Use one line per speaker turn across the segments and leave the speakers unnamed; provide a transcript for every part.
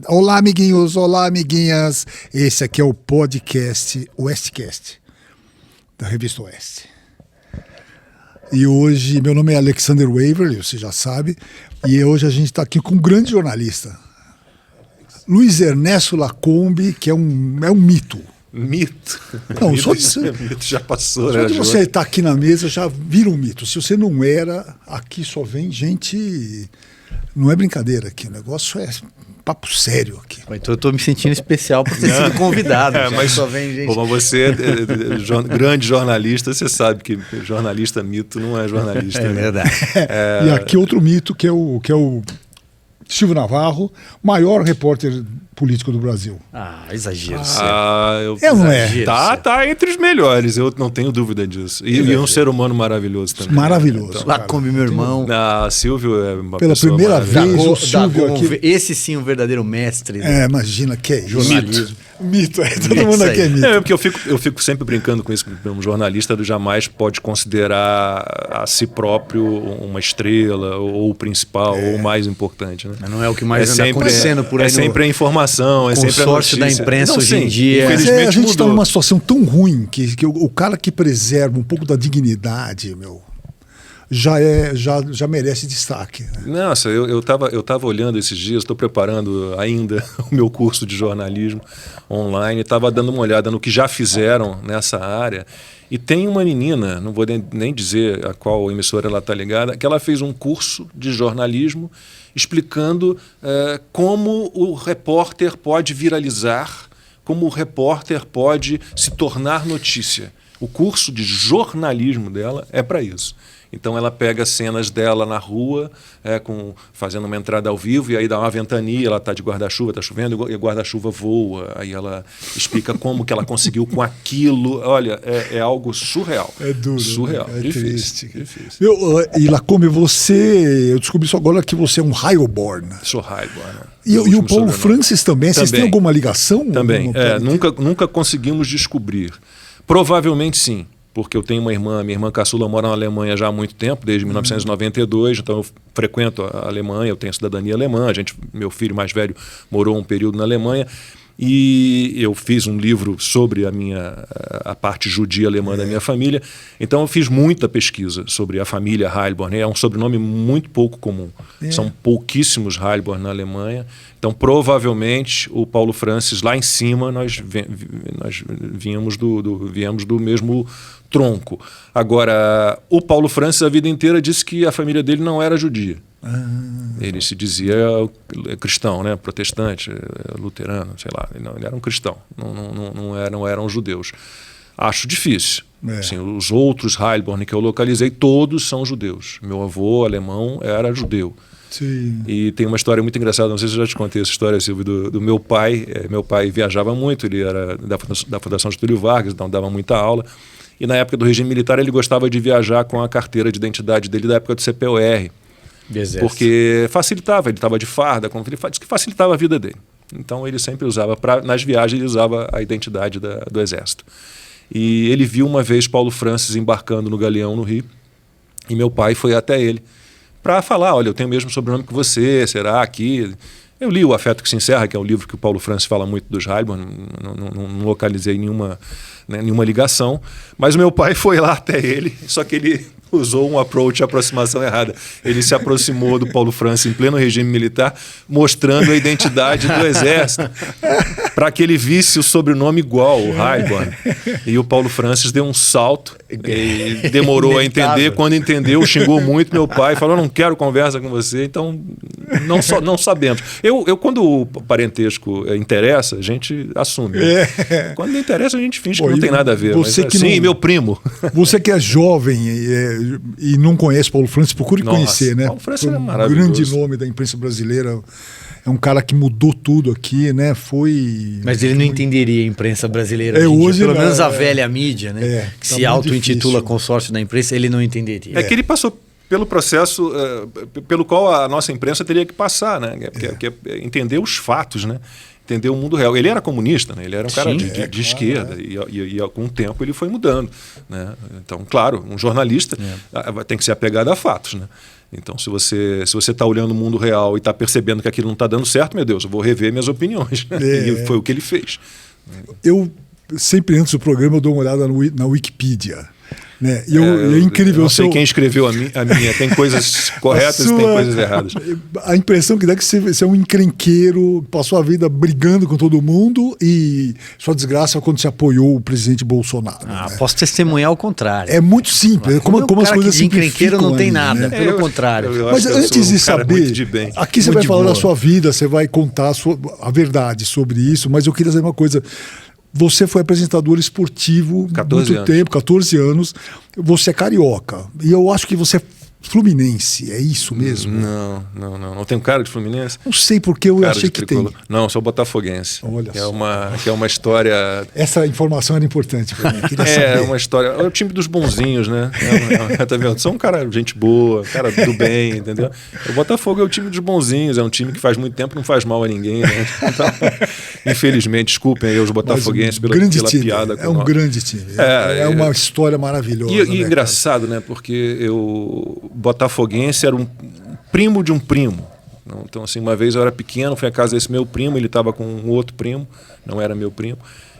Olá, amiguinhos, olá, amiguinhas. Esse aqui é o podcast Westcast, da revista Oeste. E hoje, meu nome é Alexander Waverly, você já sabe, e hoje a gente está aqui com um grande jornalista, Luiz Ernesto Lacombe, que é um mito.
Mito?
Não,
mito,
só de,
mito já passou,
só
né?
de você estar aqui na mesa já vira um mito. Se você não era, aqui só vem gente... Não é brincadeira aqui, o negócio é papo sério aqui.
Então eu estou me sentindo especial por ter sido convidado.
Mas
só vem gente.
Como você é grande jornalista, você sabe que jornalista mito não é jornalista.
É verdade.
E aqui outro mito que é o Silvio Navarro, maior repórter político do Brasil.
Exagero.
Não é?
Tá entre os melhores, eu não tenho dúvida disso. E um ser humano maravilhoso também.
Maravilhoso.
Então,
Lacombe, meu irmão.
Silvio é uma
pela
pessoa
primeira vez o Silvio aqui.
Esse sim, um verdadeiro mestre.
Imagina que é isso.
Jornalismo.
Mito, todo mundo aqui é mito.
Porque eu fico sempre brincando com isso, um jornalista jamais pode considerar a si próprio uma estrela, ou o principal, ou o mais importante. Né?
Mas não é o que mais anda acontecendo por aí.
É sempre a informação, é sempre a notícia.
Da imprensa hoje em dia.
Mas a gente está numa situação tão ruim que o cara que preserva um pouco da dignidade, já merece destaque. Né?
Nossa, eu tava olhando esses dias, estou preparando ainda o meu curso de jornalismo online, estava dando uma olhada no que já fizeram nessa área. E tem uma menina, não vou nem dizer a qual emissora ela está ligada, que ela fez um curso de jornalismo explicando como o repórter pode viralizar, como o repórter pode se tornar notícia. O curso de jornalismo dela é para isso. Então ela pega cenas dela na rua, fazendo uma entrada ao vivo, e aí dá uma ventania, ela está de guarda-chuva, está chovendo, e o guarda-chuva voa. Aí ela explica como que ela conseguiu com aquilo. Olha, é algo surreal.
É duro.
Surreal.
É
difícil.
E Lacombe, eu descobri isso agora que você é um Heilborn.
Sou Heilborn.
E o Paulo Francis também. Vocês têm alguma ligação?
Também. Nunca conseguimos descobrir. Provavelmente sim. Porque eu tenho uma irmã, minha irmã caçula mora na Alemanha já há muito tempo, desde 1992, então eu frequento a Alemanha, eu tenho cidadania alemã, meu filho mais velho morou um período na Alemanha, e eu fiz um livro sobre a parte judia alemã da minha família, então eu fiz muita pesquisa sobre a família Heilborn, é um sobrenome muito pouco comum, são pouquíssimos Heilborn na Alemanha, então provavelmente o Paulo Francis lá em cima nós viemos do mesmo tronco. Agora, o Paulo Francis a vida inteira disse que a família dele não era judia. Ele se dizia cristão, né? Protestante, luterano, sei lá. Ele era um cristão, não eram judeus. Acho difícil. Assim, os outros Heilborn que eu localizei, todos são judeus. Meu avô alemão era judeu.
Sim.
E tem uma história muito engraçada, não sei se eu já te contei essa história, Silvio, do meu pai. Meu pai viajava muito, ele era da Fundação Getúlio Vargas, então dava muita aula. E na época do regime militar ele gostava de viajar com a carteira de identidade dele da época do CPOR. Porque facilitava, ele estava de farda, como ele disse que facilitava a vida dele. Então ele sempre usava, nas viagens ele usava a identidade do Exército. E ele viu uma vez Paulo Francis embarcando no Galeão no Rio, e meu pai foi até ele para falar, olha, eu tenho o mesmo sobrenome que você, será que... Eu li O Afeto que se Encerra, que é um livro que o Paulo Francis fala muito dos Heilborn, não localizei nenhuma ligação, mas o meu pai foi lá até ele, só que ele usou um aproximação errada. Ele se aproximou do Paulo Francis em pleno regime militar, mostrando a identidade do Exército, para que ele visse o sobrenome igual, o Heilborn. E o Paulo Francis deu um salto, e demorou a entender. Quando entendeu, xingou muito meu pai, falou, não quero conversa com você, então não sabemos. Quando o parentesco interessa, a gente assume. Quando não interessa, a gente finge que não tem nada a ver. Sim, meu primo.
Você que é jovem e não conhece Paulo Francis, procure conhecer, né?
Paulo Francis é maravilhoso.
Um grande nome da imprensa brasileira. É um cara que mudou tudo aqui, né?
Mas ele não entenderia a imprensa brasileira
hoje.
Pelo menos a velha mídia, né? Que se auto-intitula consórcio da imprensa, ele não entenderia.
É que ele passou pelo processo pelo qual a nossa imprensa teria que passar, né? Que é entender os fatos, né? Entender o mundo real. Ele era comunista, né? Ele era um cara de esquerda, e com o tempo ele foi mudando, né? Então, claro, um jornalista tem que ser apegado a fatos, né? Então, se você está olhando o mundo real e está percebendo que aquilo não está dando certo, meu Deus, eu vou rever minhas opiniões. E foi o que ele fez.
Eu sempre, antes do programa, eu dou uma olhada na Wikipedia. Né? E é incrível.
Eu não sei quem escreveu a minha. Tem coisas corretas e tem coisas erradas.
A impressão que dá é que você é um encrenqueiro, passou a vida brigando com todo mundo e sua desgraça é quando você apoiou o presidente Bolsonaro. Né?
Posso testemunhar o contrário.
É muito simples. Como as coisas
de encrenqueiro não tem nada,
né?
Pelo contrário.
Mas antes de saber, aqui você vai falar da sua vida, você vai contar a verdade sobre isso, mas eu queria saber uma coisa. Você foi apresentador esportivo há muito tempo, 14 anos. Você é carioca. E eu acho que você é fluminense, é isso mesmo?
Não tenho cara de fluminense?
Não sei porque eu achei que tem.
Não, sou botafoguense.
Olha
só. Que é uma história...
Essa informação era importante para mim, queria saber.
É uma história... É o time dos bonzinhos, né? Tá vendo? São um cara, gente boa, cara do bem, entendeu? O Botafogo é o time dos bonzinhos, é um time que faz muito tempo não faz mal a ninguém, né? Então, infelizmente, desculpem aí os botafoguenses pela piada.
É um grande time. É uma história maravilhosa.
E engraçado, né? Porque botafoguense era um primo de um primo. Então, assim, uma vez eu era pequeno, fui à casa desse meu primo, ele estava com um outro primo, não era meu primo,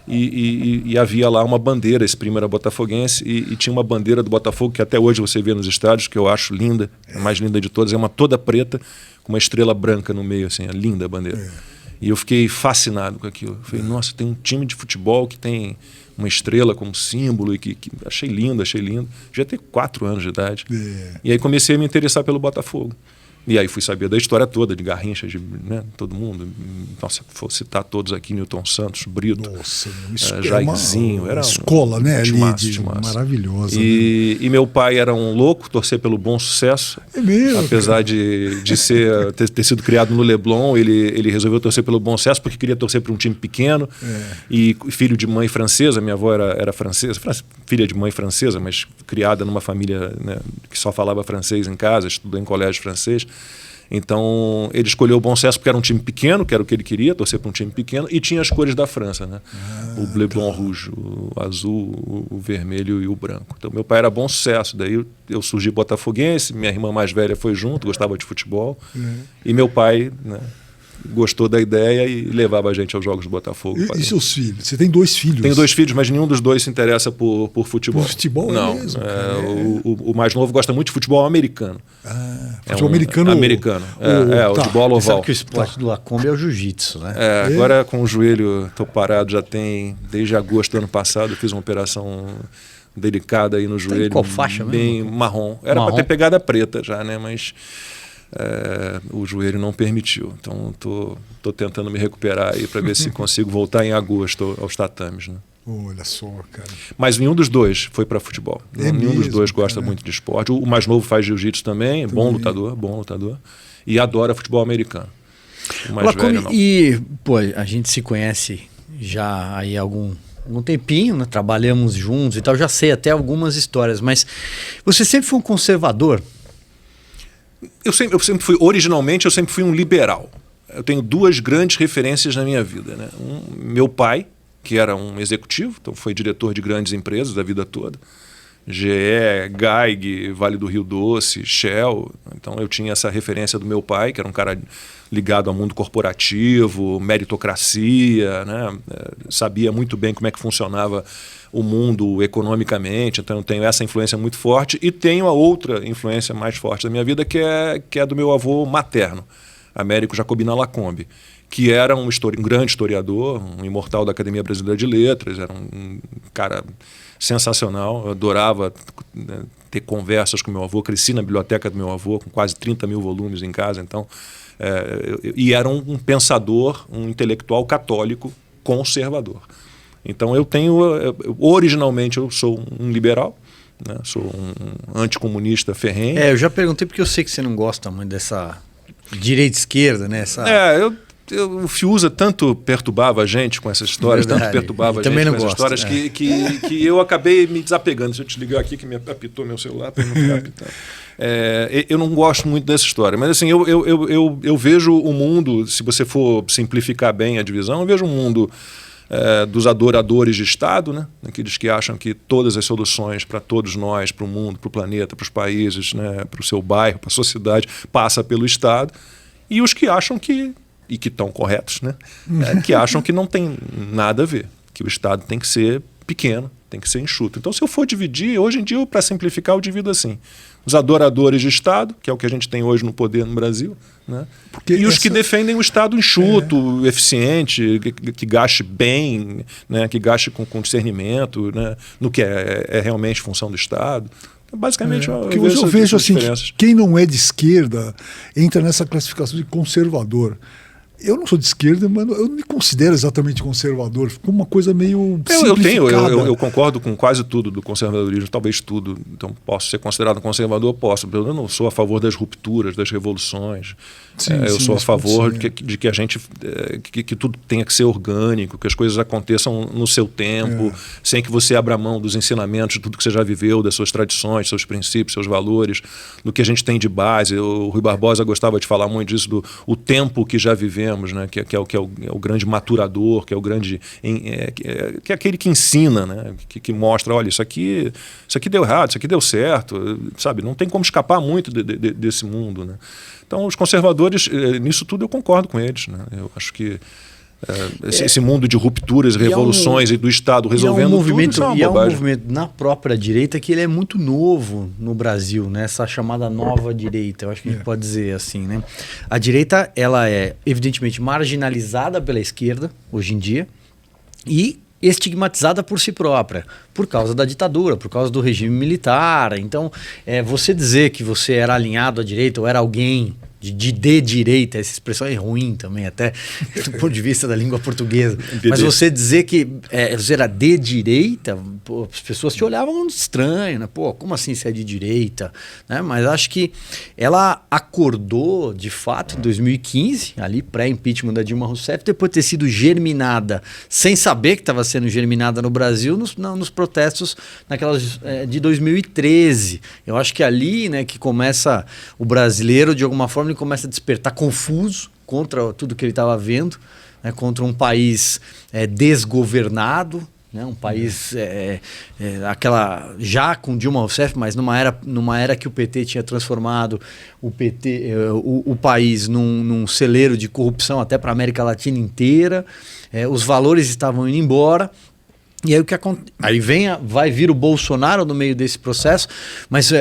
e havia lá uma bandeira, esse primo era botafoguense, e tinha uma bandeira do Botafogo, que até hoje você vê nos estádios, que eu acho linda, a mais linda de todas, é uma toda preta, com uma estrela branca no meio, assim, é linda a bandeira. E eu fiquei fascinado com aquilo. Eu falei, nossa, tem um time de futebol que tem uma estrela como símbolo e que achei lindo. Já ter 4 anos de idade. E aí comecei a me interessar pelo Botafogo. E aí fui saber da história toda, de Garrincha, de todo mundo. Nossa, vou citar todos aqui, Newton Santos, Brito, Jairzinho. Era
escola, né? Maravilhosa.
E meu pai era um louco, torcer pelo Bom Sucesso.
É mesmo?
Apesar de ter sido criado no Leblon, ele resolveu torcer pelo Bom Sucesso porque queria torcer para um time pequeno. E filho de mãe francesa, minha avó era francesa, filha de mãe francesa, mas criada numa família, né, que só falava francês em casa, estudou em colégio francês. Então ele escolheu o Bom Sucesso porque era um time pequeno, que era o que ele queria, torcer para um time pequeno, e tinha as cores da França, né? O Bleu Blanc Rouge, o azul, o vermelho e o branco. Então meu pai era Bom Sucesso, daí eu surgi botafoguense, minha irmã mais velha foi junto, gostava de futebol, e meu pai, né, gostou da ideia e levava a gente aos jogos do Botafogo.
E seus filhos? Você tem 2 filhos?
Tenho 2 filhos, mas nenhum dos dois se interessa por futebol.
Por futebol
não,
mesmo?
O mais novo gosta muito de futebol americano.
Futebol americano?
Americano. O de bola oval.
Sabe que o esporte do Lacombe é o jiu-jitsu, né?
Agora com o joelho, estou parado, desde agosto do ano passado, eu fiz uma operação delicada aí no joelho.
Qual faixa
bem
mesmo?
Marrom. Era para ter pegada preta já, né? Mas... o joelho não permitiu. Então tô tentando me recuperar aí para ver se consigo voltar em agosto aos tatames, né?
Olha só, cara.
Mas nenhum dos dois foi para futebol. Nenhum dos dois gosta muito de esporte. O mais novo faz jiu-jitsu também, bom lutador. E adora futebol americano. O mais velho não.
E, a gente se conhece já aí há algum tempinho, né? Trabalhamos juntos e tal, já sei até algumas histórias, mas você sempre foi um conservador?
Eu sempre fui, originalmente, eu sempre fui um liberal. Eu tenho 2 grandes referências na minha vida, né? Meu pai, que era um executivo, então foi diretor de grandes empresas a vida toda. GE, GEIG, Vale do Rio Doce, Shell. Então eu tinha essa referência do meu pai, que era um cara ligado ao mundo corporativo, meritocracia, né? Sabia muito bem como é que funcionava o mundo economicamente, então eu tenho essa influência muito forte e tenho a outra influência mais forte da minha vida, que é do meu avô materno, Américo Jacobina Lacombe, que era um grande historiador, um imortal da Academia Brasileira de Letras, era um cara sensacional, eu adorava, né, ter conversas com meu avô, cresci na biblioteca do meu avô, com quase 30 mil volumes em casa, então, e era um pensador, um intelectual católico conservador. Então originalmente eu sou um liberal, né? Sou um anticomunista ferrenho.
Eu já perguntei porque eu sei que você não gosta muito dessa direita-esquerda, né?
O Fiuza tanto perturbava a gente com essas histórias, tanto perturbava a gente com essas histórias, que eu acabei me desapegando. Se eu te ligar aqui, que me apitou meu celular para não ficar apitando. Eu não gosto muito dessa história, mas assim, eu vejo o mundo, se você for simplificar bem a divisão, eu vejo um mundo dos adoradores de Estado, né? Aqueles que acham que todas as soluções para todos nós, para o mundo, para o planeta, para os países, né? Para o seu bairro, para a sociedade, passa pelo Estado, e os que acham que, e que estão corretos, né? Que acham que não tem nada a ver, que o Estado tem que ser pequeno, tem que ser enxuto. Então, se eu for dividir, hoje em dia, para simplificar, eu divido assim. Os adoradores de Estado, que é o que a gente tem hoje no poder no Brasil, né? E os que defendem o Estado enxuto, eficiente, que gaste bem, né? Que gaste com discernimento, né? No que é realmente função do Estado. Basicamente,
eu vejo assim, que quem não é de esquerda entra nessa classificação de conservador. Eu não sou de esquerda, mas eu não me considero exatamente conservador. Ficou uma coisa meio simplificada.
Eu concordo com quase tudo do conservadorismo, talvez tudo. Então, posso ser considerado conservador? Posso. Eu não sou a favor das rupturas, das revoluções. Eu sou a favor de que a gente que tudo tenha que ser orgânico, que as coisas aconteçam no seu tempo, sem que você abra mão dos ensinamentos, de tudo que você já viveu, das suas tradições, seus princípios, seus valores, do que a gente tem de base. O Rui Barbosa gostava de falar muito disso, o tempo que já vivemos, né? que é o grande maturador, que é o grande que é aquele que ensina, né? que mostra, olha, isso aqui deu errado, isso aqui deu certo, sabe? Não tem como escapar muito desse mundo, né? Então, os conservadores, nisso tudo eu concordo com eles, né? Eu acho que esse mundo de rupturas e revoluções e do Estado resolvendo tudo, isso é uma bobagem.
É um movimento na própria direita que ele é muito novo no Brasil, né? Essa chamada nova direita, eu acho que a gente pode dizer assim, né? A direita, ela é evidentemente marginalizada pela esquerda hoje em dia e estigmatizada por si própria, por causa da ditadura, por causa do regime militar. Então, você dizer que você era alinhado à direita ou era alguém de direita, essa expressão é ruim também, até do ponto de vista da língua portuguesa. Mas você dizer que você era de direita, pô, as pessoas te olhavam estranho, né? Pô, como assim você é de direita? Né? Mas acho que ela acordou, de fato, em 2015, ali pré-impeachment da Dilma Rousseff, depois de ter sido germinada, sem saber que estava sendo germinada no Brasil, nos protestos de 2013. Eu acho que ali, né, que começa o brasileiro, de alguma forma, ele começa a despertar confuso contra tudo que ele estava vendo, né, contra um país desgovernado, né, um país já com Dilma Rousseff, mas numa era que o PT tinha transformado o país num celeiro de corrupção até para a América Latina inteira. Os valores estavam indo embora. E aí aí vai vir o Bolsonaro no meio desse processo, mas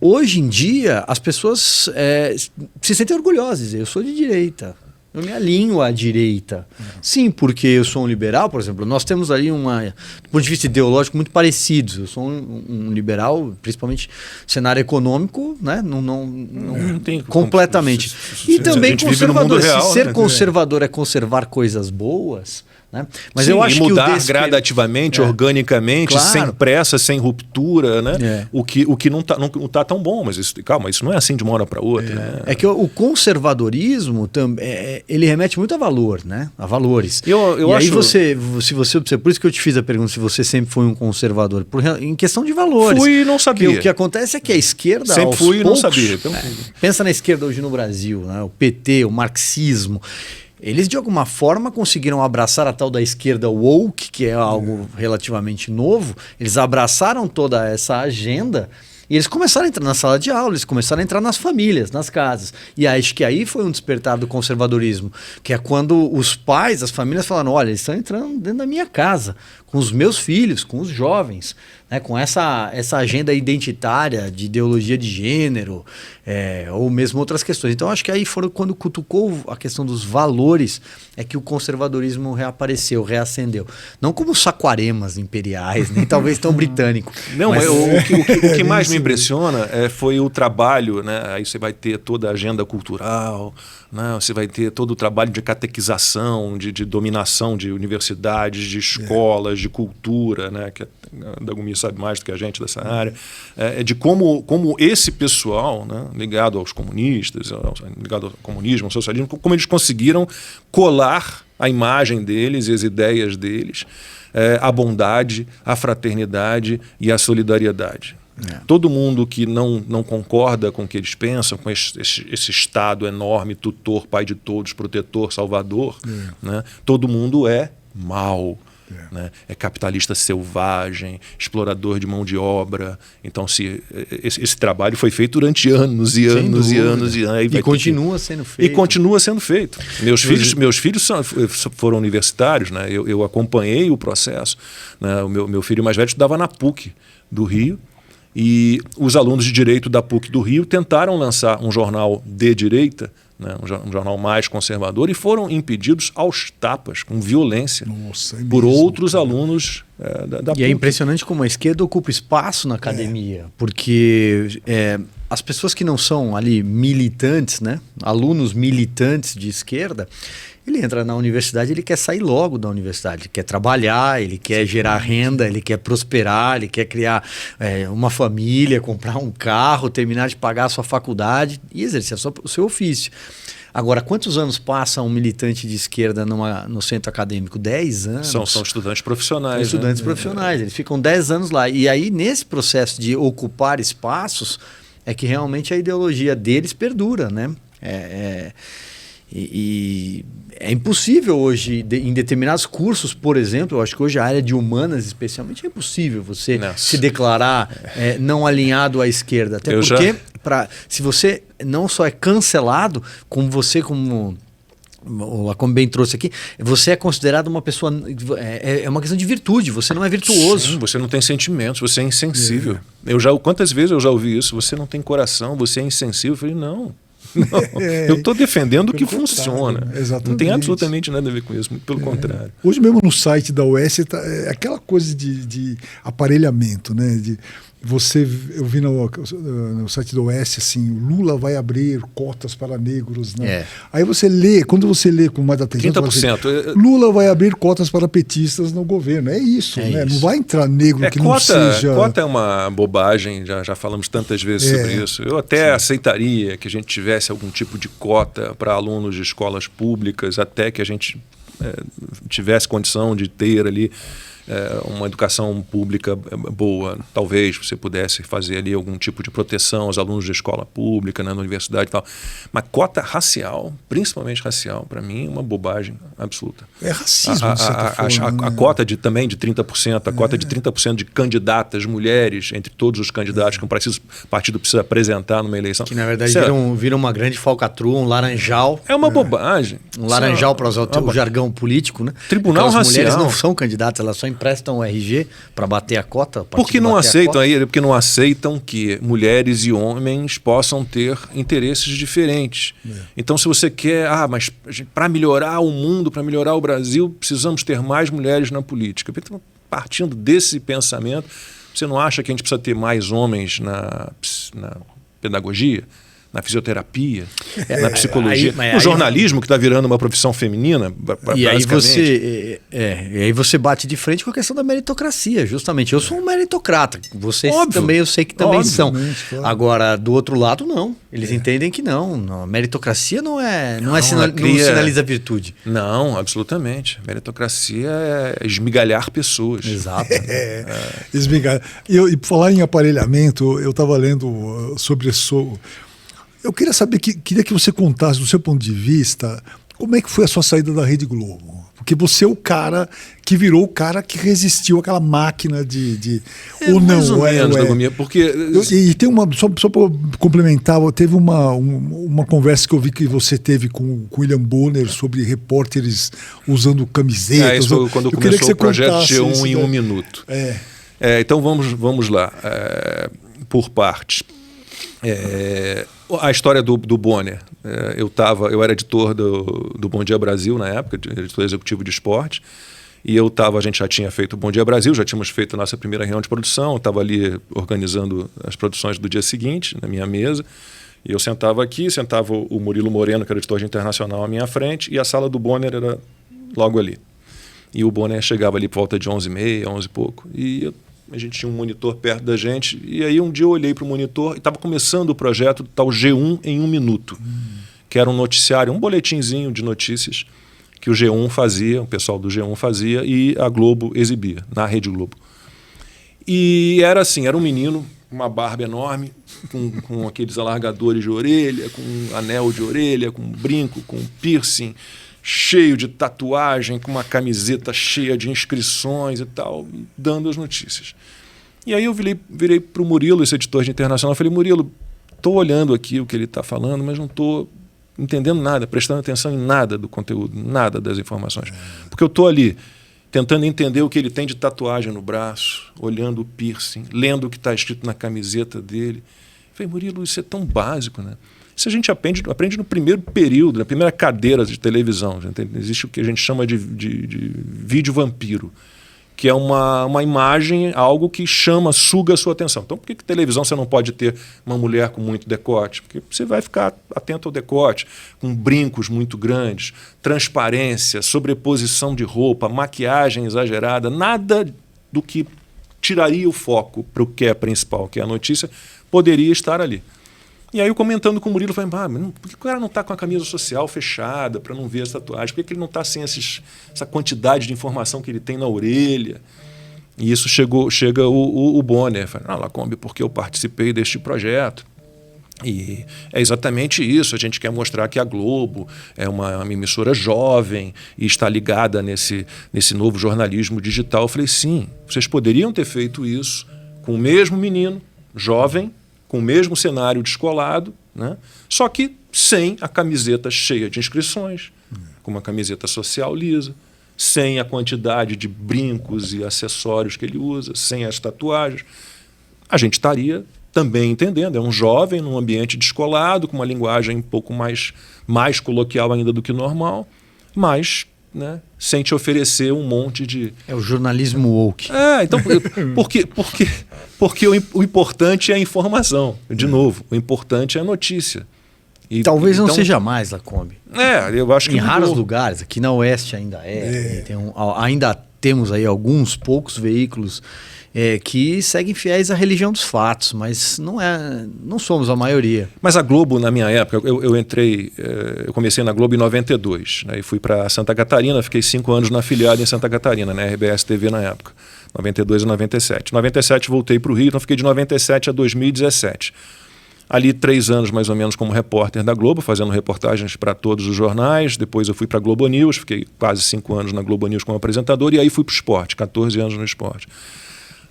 hoje em dia as pessoas se sentem orgulhosas. Eu sou de direita, eu me alinho à direita. Sim, porque eu sou um liberal, por exemplo. Nós temos ali do ponto de vista ideológico, muito parecidos. Eu sou um liberal, principalmente no cenário econômico, né? Não tem completamente. E também conservador. Real, se ser conservador é conservar coisas boas, né? Mas eu acho
mudar gradativamente, organicamente, claro, sem pressa, sem ruptura, né? O que não tá tão bom, mas isso não é assim de uma hora para outra. Né?
É que o conservadorismo ele remete muito a valor, né? A valores.
Eu
acho... aí por isso que eu te fiz a pergunta se você sempre foi um conservador, em questão de valores.
Fui e não sabia.
O que acontece é que a esquerda
sempre fui e não sabia.
Pensa na esquerda hoje no Brasil, né? O PT, o marxismo. Eles, de alguma forma, conseguiram abraçar a tal da esquerda woke, que é algo relativamente novo. Eles abraçaram toda essa agenda e eles começaram a entrar na sala de aula, eles começaram a entrar nas famílias, nas casas. E acho que aí foi um despertar do conservadorismo, que é quando os pais, as famílias falaram, olha, eles estão entrando dentro da minha casa, com os meus filhos, com os jovens, né, com essa agenda identitária de ideologia de gênero, ou mesmo outras questões. Então, acho que aí foram quando cutucou a questão dos valores, é que o conservadorismo reapareceu, reacendeu. Não como saquaremas imperiais, nem talvez tão britânico.
Não, mas o que mais me impressiona foi o trabalho, né? Aí você vai ter toda a agenda cultural, né? Você vai ter todo o trabalho de catequização, de dominação de universidades, de escolas, de cultura, né? Que a Dagumi sabe mais do que a gente dessa área, de como esse pessoal, né, ligado aos comunistas, ligado ao comunismo, ao socialismo, como eles conseguiram colar a imagem deles e as ideias deles, a bondade, a fraternidade e a solidariedade. Todo mundo que não concorda com o que eles pensam, com esse Estado enorme, tutor, pai de todos, protetor, salvador, né, todo mundo é mau, né? É capitalista selvagem, explorador de mão de obra. Então, esse trabalho foi feito durante anos e anos e anos.
E continua sendo feito.
E continua sendo feito. Meus filhos foram universitários, né? Eu acompanhei o processo. Né? O meu filho mais velho estudava na PUC do Rio. E os alunos de Direito da PUC do Rio tentaram lançar um jornal de direita, né, um jornal mais conservador, e foram impedidos aos tapas, com violência, por outros alunos da PUC.
E é impressionante como a esquerda ocupa espaço na academia, porque as pessoas que não são ali militantes, né, alunos militantes de esquerda, ele entra na universidade, ele quer sair logo da universidade, ele quer trabalhar, ele quer gerar renda, ele quer prosperar, ele quer criar uma família, comprar um carro, terminar de pagar a sua faculdade e exercer o seu ofício. Agora, quantos anos passa um militante de esquerda no centro acadêmico? 10 anos.
São estudantes profissionais.
São estudantes profissionais, eles ficam 10 anos lá. E aí, nesse processo de ocupar espaços, é que realmente a ideologia deles perdura, né? E é impossível hoje, em determinados cursos, por exemplo, eu acho que hoje a área de humanas especialmente é impossível você se declarar não alinhado à esquerda. Até porque, se você não só é cancelado, como o Lacombe bem trouxe aqui, você é considerado uma pessoa... É uma questão de virtude, você não é virtuoso.
Sim, você não tem sentimentos, você é insensível. Quantas vezes eu já ouvi isso? Você não tem coração, você é insensível. Eu falei, não. Eu estou defendendo o que funciona.
Exatamente.
Não tem absolutamente nada a ver com isso, muito pelo contrário.
Hoje mesmo no site da UES é aquela coisa de aparelhamento, né? Eu vi no site da UES assim, Lula vai abrir cotas para negros, né? Aí você lê, quando você lê com mais atenção,
30%.
Assim, Lula vai abrir cotas para petistas no governo. É isso, né? Isso. Não vai entrar negro que não seja...
Cota é uma bobagem, já falamos tantas vezes sobre isso. Eu até aceitaria que a gente tivesse algum tipo de cota para alunos de escolas públicas, até que a gente tivesse condição de ter ali uma educação pública boa. Talvez você pudesse fazer ali algum tipo de proteção aos alunos de escola pública, né, na universidade e tal. Mas cota racial, principalmente racial, para mim é uma bobagem absoluta.
É racismo,
a cota também de 30%, a cota de 30% de candidatas mulheres entre todos os candidatos que o partido precisa apresentar numa eleição.
Que na verdade vira uma grande falcatrua, um laranjal.
É uma bobagem.
Um laranjal para usar o jargão político, né?
Tribunal racial. As mulheres
não são candidatas, elas só emprestam o RG para bater a cota?
Porque não aceitam que mulheres e homens possam ter interesses diferentes. Então, se você quer, mas para melhorar o mundo, para melhorar o Brasil, precisamos ter mais mulheres na política. Então, partindo desse pensamento, você não acha que a gente precisa ter mais homens na pedagogia? Na fisioterapia, na psicologia, no jornalismo, que está virando uma profissão feminina,
e aí você bate de frente com a questão da meritocracia, justamente. Eu sou um meritocrata, vocês também, eu sei que também são. Claro. Agora, do outro lado, não. Eles entendem que não. A meritocracia não sinaliza virtude.
Não, absolutamente. A meritocracia é esmigalhar pessoas.
Exato.
Esmigalhar. E por falar em aparelhamento, eu estava lendo sobre isso. Eu queria saber, queria que você contasse, do seu ponto de vista, como é que foi a sua saída da Rede Globo? Porque você é o cara que virou o cara que resistiu àquela máquina ou não?
Mais ou menos, porque...
E tem só para complementar, teve uma conversa que eu vi que você teve com o William Bonner sobre repórteres usando camisetas.
Isso foi quando começou o projeto G1 em um minuto. Então vamos lá, por partes. A história do Bonner. Eu era editor do Bom Dia Brasil na época, editor executivo de esporte, e a gente já tinha feito o Bom Dia Brasil, já tínhamos feito a nossa primeira reunião de produção, eu estava ali organizando as produções do dia seguinte, na minha mesa, e eu sentava o Murilo Moreno, que era editor de internacional, à minha frente, e a sala do Bonner era logo ali. E o Bonner chegava ali por volta de 11h30, 11 e pouco, e a gente tinha um monitor perto da gente, e aí um dia eu olhei para o monitor e estava começando o projeto do tal G1 em um minuto, que era um noticiário, um boletinzinho de notícias que o G1 fazia, o pessoal do G1 fazia, e a Globo exibia, na Rede Globo. E era assim, era um menino, uma barba enorme, com aqueles alargadores de orelha, com anel de orelha, com brinco, com piercing, cheio de tatuagem, com uma camiseta cheia de inscrições e tal, dando as notícias. E aí eu virei para o Murilo, esse editor de internacional, eu falei, Murilo, estou olhando aqui o que ele está falando, mas não estou entendendo nada, prestando atenção em nada do conteúdo, nada das informações. Porque eu estou ali tentando entender o que ele tem de tatuagem no braço, olhando o piercing, lendo o que está escrito na camiseta dele. Eu falei, Murilo, isso é tão básico, né? Isso a gente aprende no primeiro período, na primeira cadeira de televisão. Existe o que a gente chama de vídeo vampiro, que é uma imagem, algo que suga a sua atenção. Então, por que televisão você não pode ter uma mulher com muito decote? Porque você vai ficar atento ao decote, com brincos muito grandes, transparência, sobreposição de roupa, maquiagem exagerada, nada do que tiraria o foco para o que é principal, que é a notícia, poderia estar ali. E aí eu comentando com o Murilo, falei, por que o cara não está com a camisa social fechada para não ver as tatuagens? Por que ele não está sem essa quantidade de informação que ele tem na orelha? E isso chega o Bonner, falei, Lacombe, porque eu participei deste projeto. E é exatamente isso, a gente quer mostrar que a Globo é uma emissora jovem e está ligada nesse novo jornalismo digital. Eu falei, sim, vocês poderiam ter feito isso com o mesmo menino, jovem, com o mesmo cenário descolado, né? Só que sem a camiseta cheia de inscrições, com uma camiseta social lisa, sem a quantidade de brincos e acessórios que ele usa, sem as tatuagens. A gente estaria também entendendo, é um jovem num ambiente descolado, com uma linguagem um pouco mais coloquial ainda do que normal, mas, né, sem te oferecer um monte de...
É o jornalismo woke.
Então, porque o importante é a informação. De novo, o importante é a notícia. E,
talvez não seja mais, Lacombe.
Eu acho que...
Em raros lugares, aqui na Oeste ainda ainda temos aí alguns poucos veículos que seguem fiéis à religião dos fatos, mas não somos a maioria.
Mas a Globo, na minha época, eu comecei na Globo em 92, né, e fui para Santa Catarina, fiquei 5 anos na afiliada em Santa Catarina, né, RBS TV na época, 92 e 97. Em 97 voltei para o Rio, então fiquei de 97 a 2017. Ali 3 anos mais ou menos como repórter da Globo, fazendo reportagens para todos os jornais. Depois eu fui para a Globo News, fiquei quase 5 anos na Globo News como apresentador, e aí fui para o esporte, 14 anos no esporte.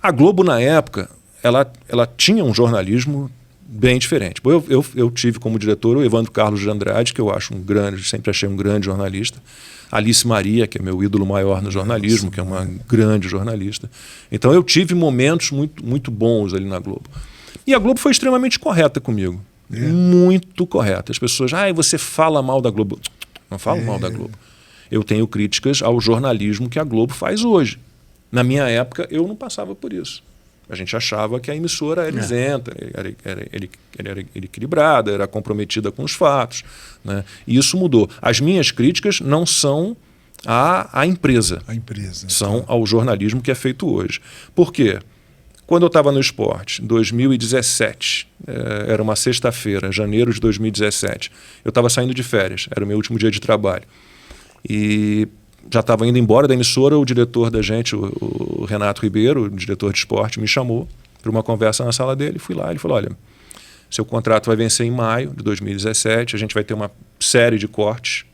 A Globo, na época, ela tinha um jornalismo bem diferente. Eu tive como diretor o Evandro Carlos de Andrade, que eu acho sempre achei um grande jornalista. Alice Maria, que é meu ídolo maior no jornalismo, que é uma grande jornalista. Então eu tive momentos muito, muito bons ali na Globo. E a Globo foi extremamente correta comigo. Muito correta. As pessoas, você fala mal da Globo. Não falo mal da Globo. Eu tenho críticas ao jornalismo que a Globo faz hoje. Na minha época, eu não passava por isso. A gente achava que a emissora era isenta, era equilibrada, era comprometida com os fatos, né? E isso mudou. As minhas críticas não são à empresa. São ao jornalismo que é feito hoje. Por quê? Quando eu estava no esporte, em 2017, era uma sexta-feira, janeiro de 2017, eu estava saindo de férias, era o meu último dia de trabalho. E já estava indo embora da emissora, o diretor da gente, o Renato Ribeiro, o diretor de esporte, me chamou para uma conversa na sala dele. Fui lá, ele falou, olha, seu contrato vai vencer em maio de 2017, a gente vai ter uma série de cortes,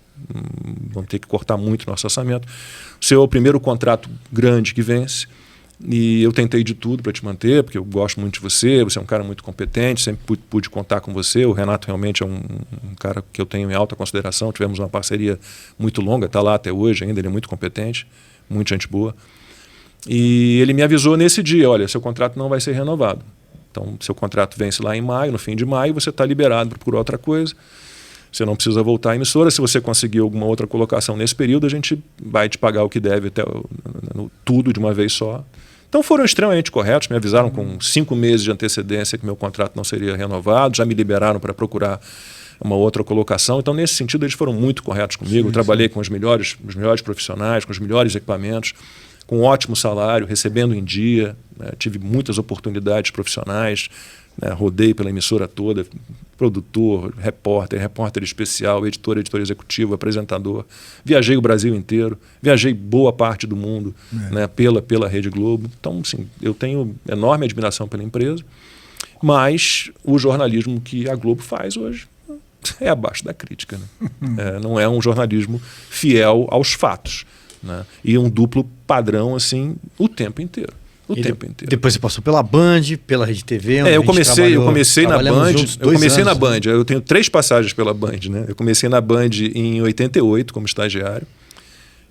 vamos ter que cortar muito nosso orçamento. O seu é o primeiro contrato grande que vence, e eu tentei de tudo para te manter, porque eu gosto muito de você é um cara muito competente, sempre pude contar com você. O Renato realmente é um cara que eu tenho em alta consideração, tivemos uma parceria muito longa, está lá até hoje ainda, ele é muito competente, muita gente boa. E ele me avisou nesse dia, olha, seu contrato não vai ser renovado. Então, seu contrato vence lá em maio, no fim de maio, você está liberado para procurar outra coisa. Você não precisa voltar à emissora. Se você conseguir alguma outra colocação nesse período, a gente vai te pagar o que deve, até tudo de uma vez só. Então foram extremamente corretos, me avisaram com 5 meses de antecedência que meu contrato não seria renovado, já me liberaram para procurar uma outra colocação. Então, nesse sentido, eles foram muito corretos comigo. Eu trabalhei com os melhores profissionais, com os melhores equipamentos, com ótimo salário, recebendo em dia, né? Tive muitas oportunidades profissionais, né? Rodei pela emissora toda, produtor, repórter especial, editor executivo, apresentador. Viajei o Brasil inteiro, viajei boa parte do mundo, né? pela Rede Globo. Então, assim, eu tenho enorme admiração pela empresa, mas o jornalismo que a Globo faz hoje é abaixo da crítica. Né? Não é um jornalismo fiel aos fatos. Né? E um duplo padrão assim o tempo inteiro.
Depois você passou pela Band, pela Rede TV.
Eu comecei na Band. Na Band. Eu tenho 3 passagens pela Band. Né? Eu comecei na Band em 88 como estagiário.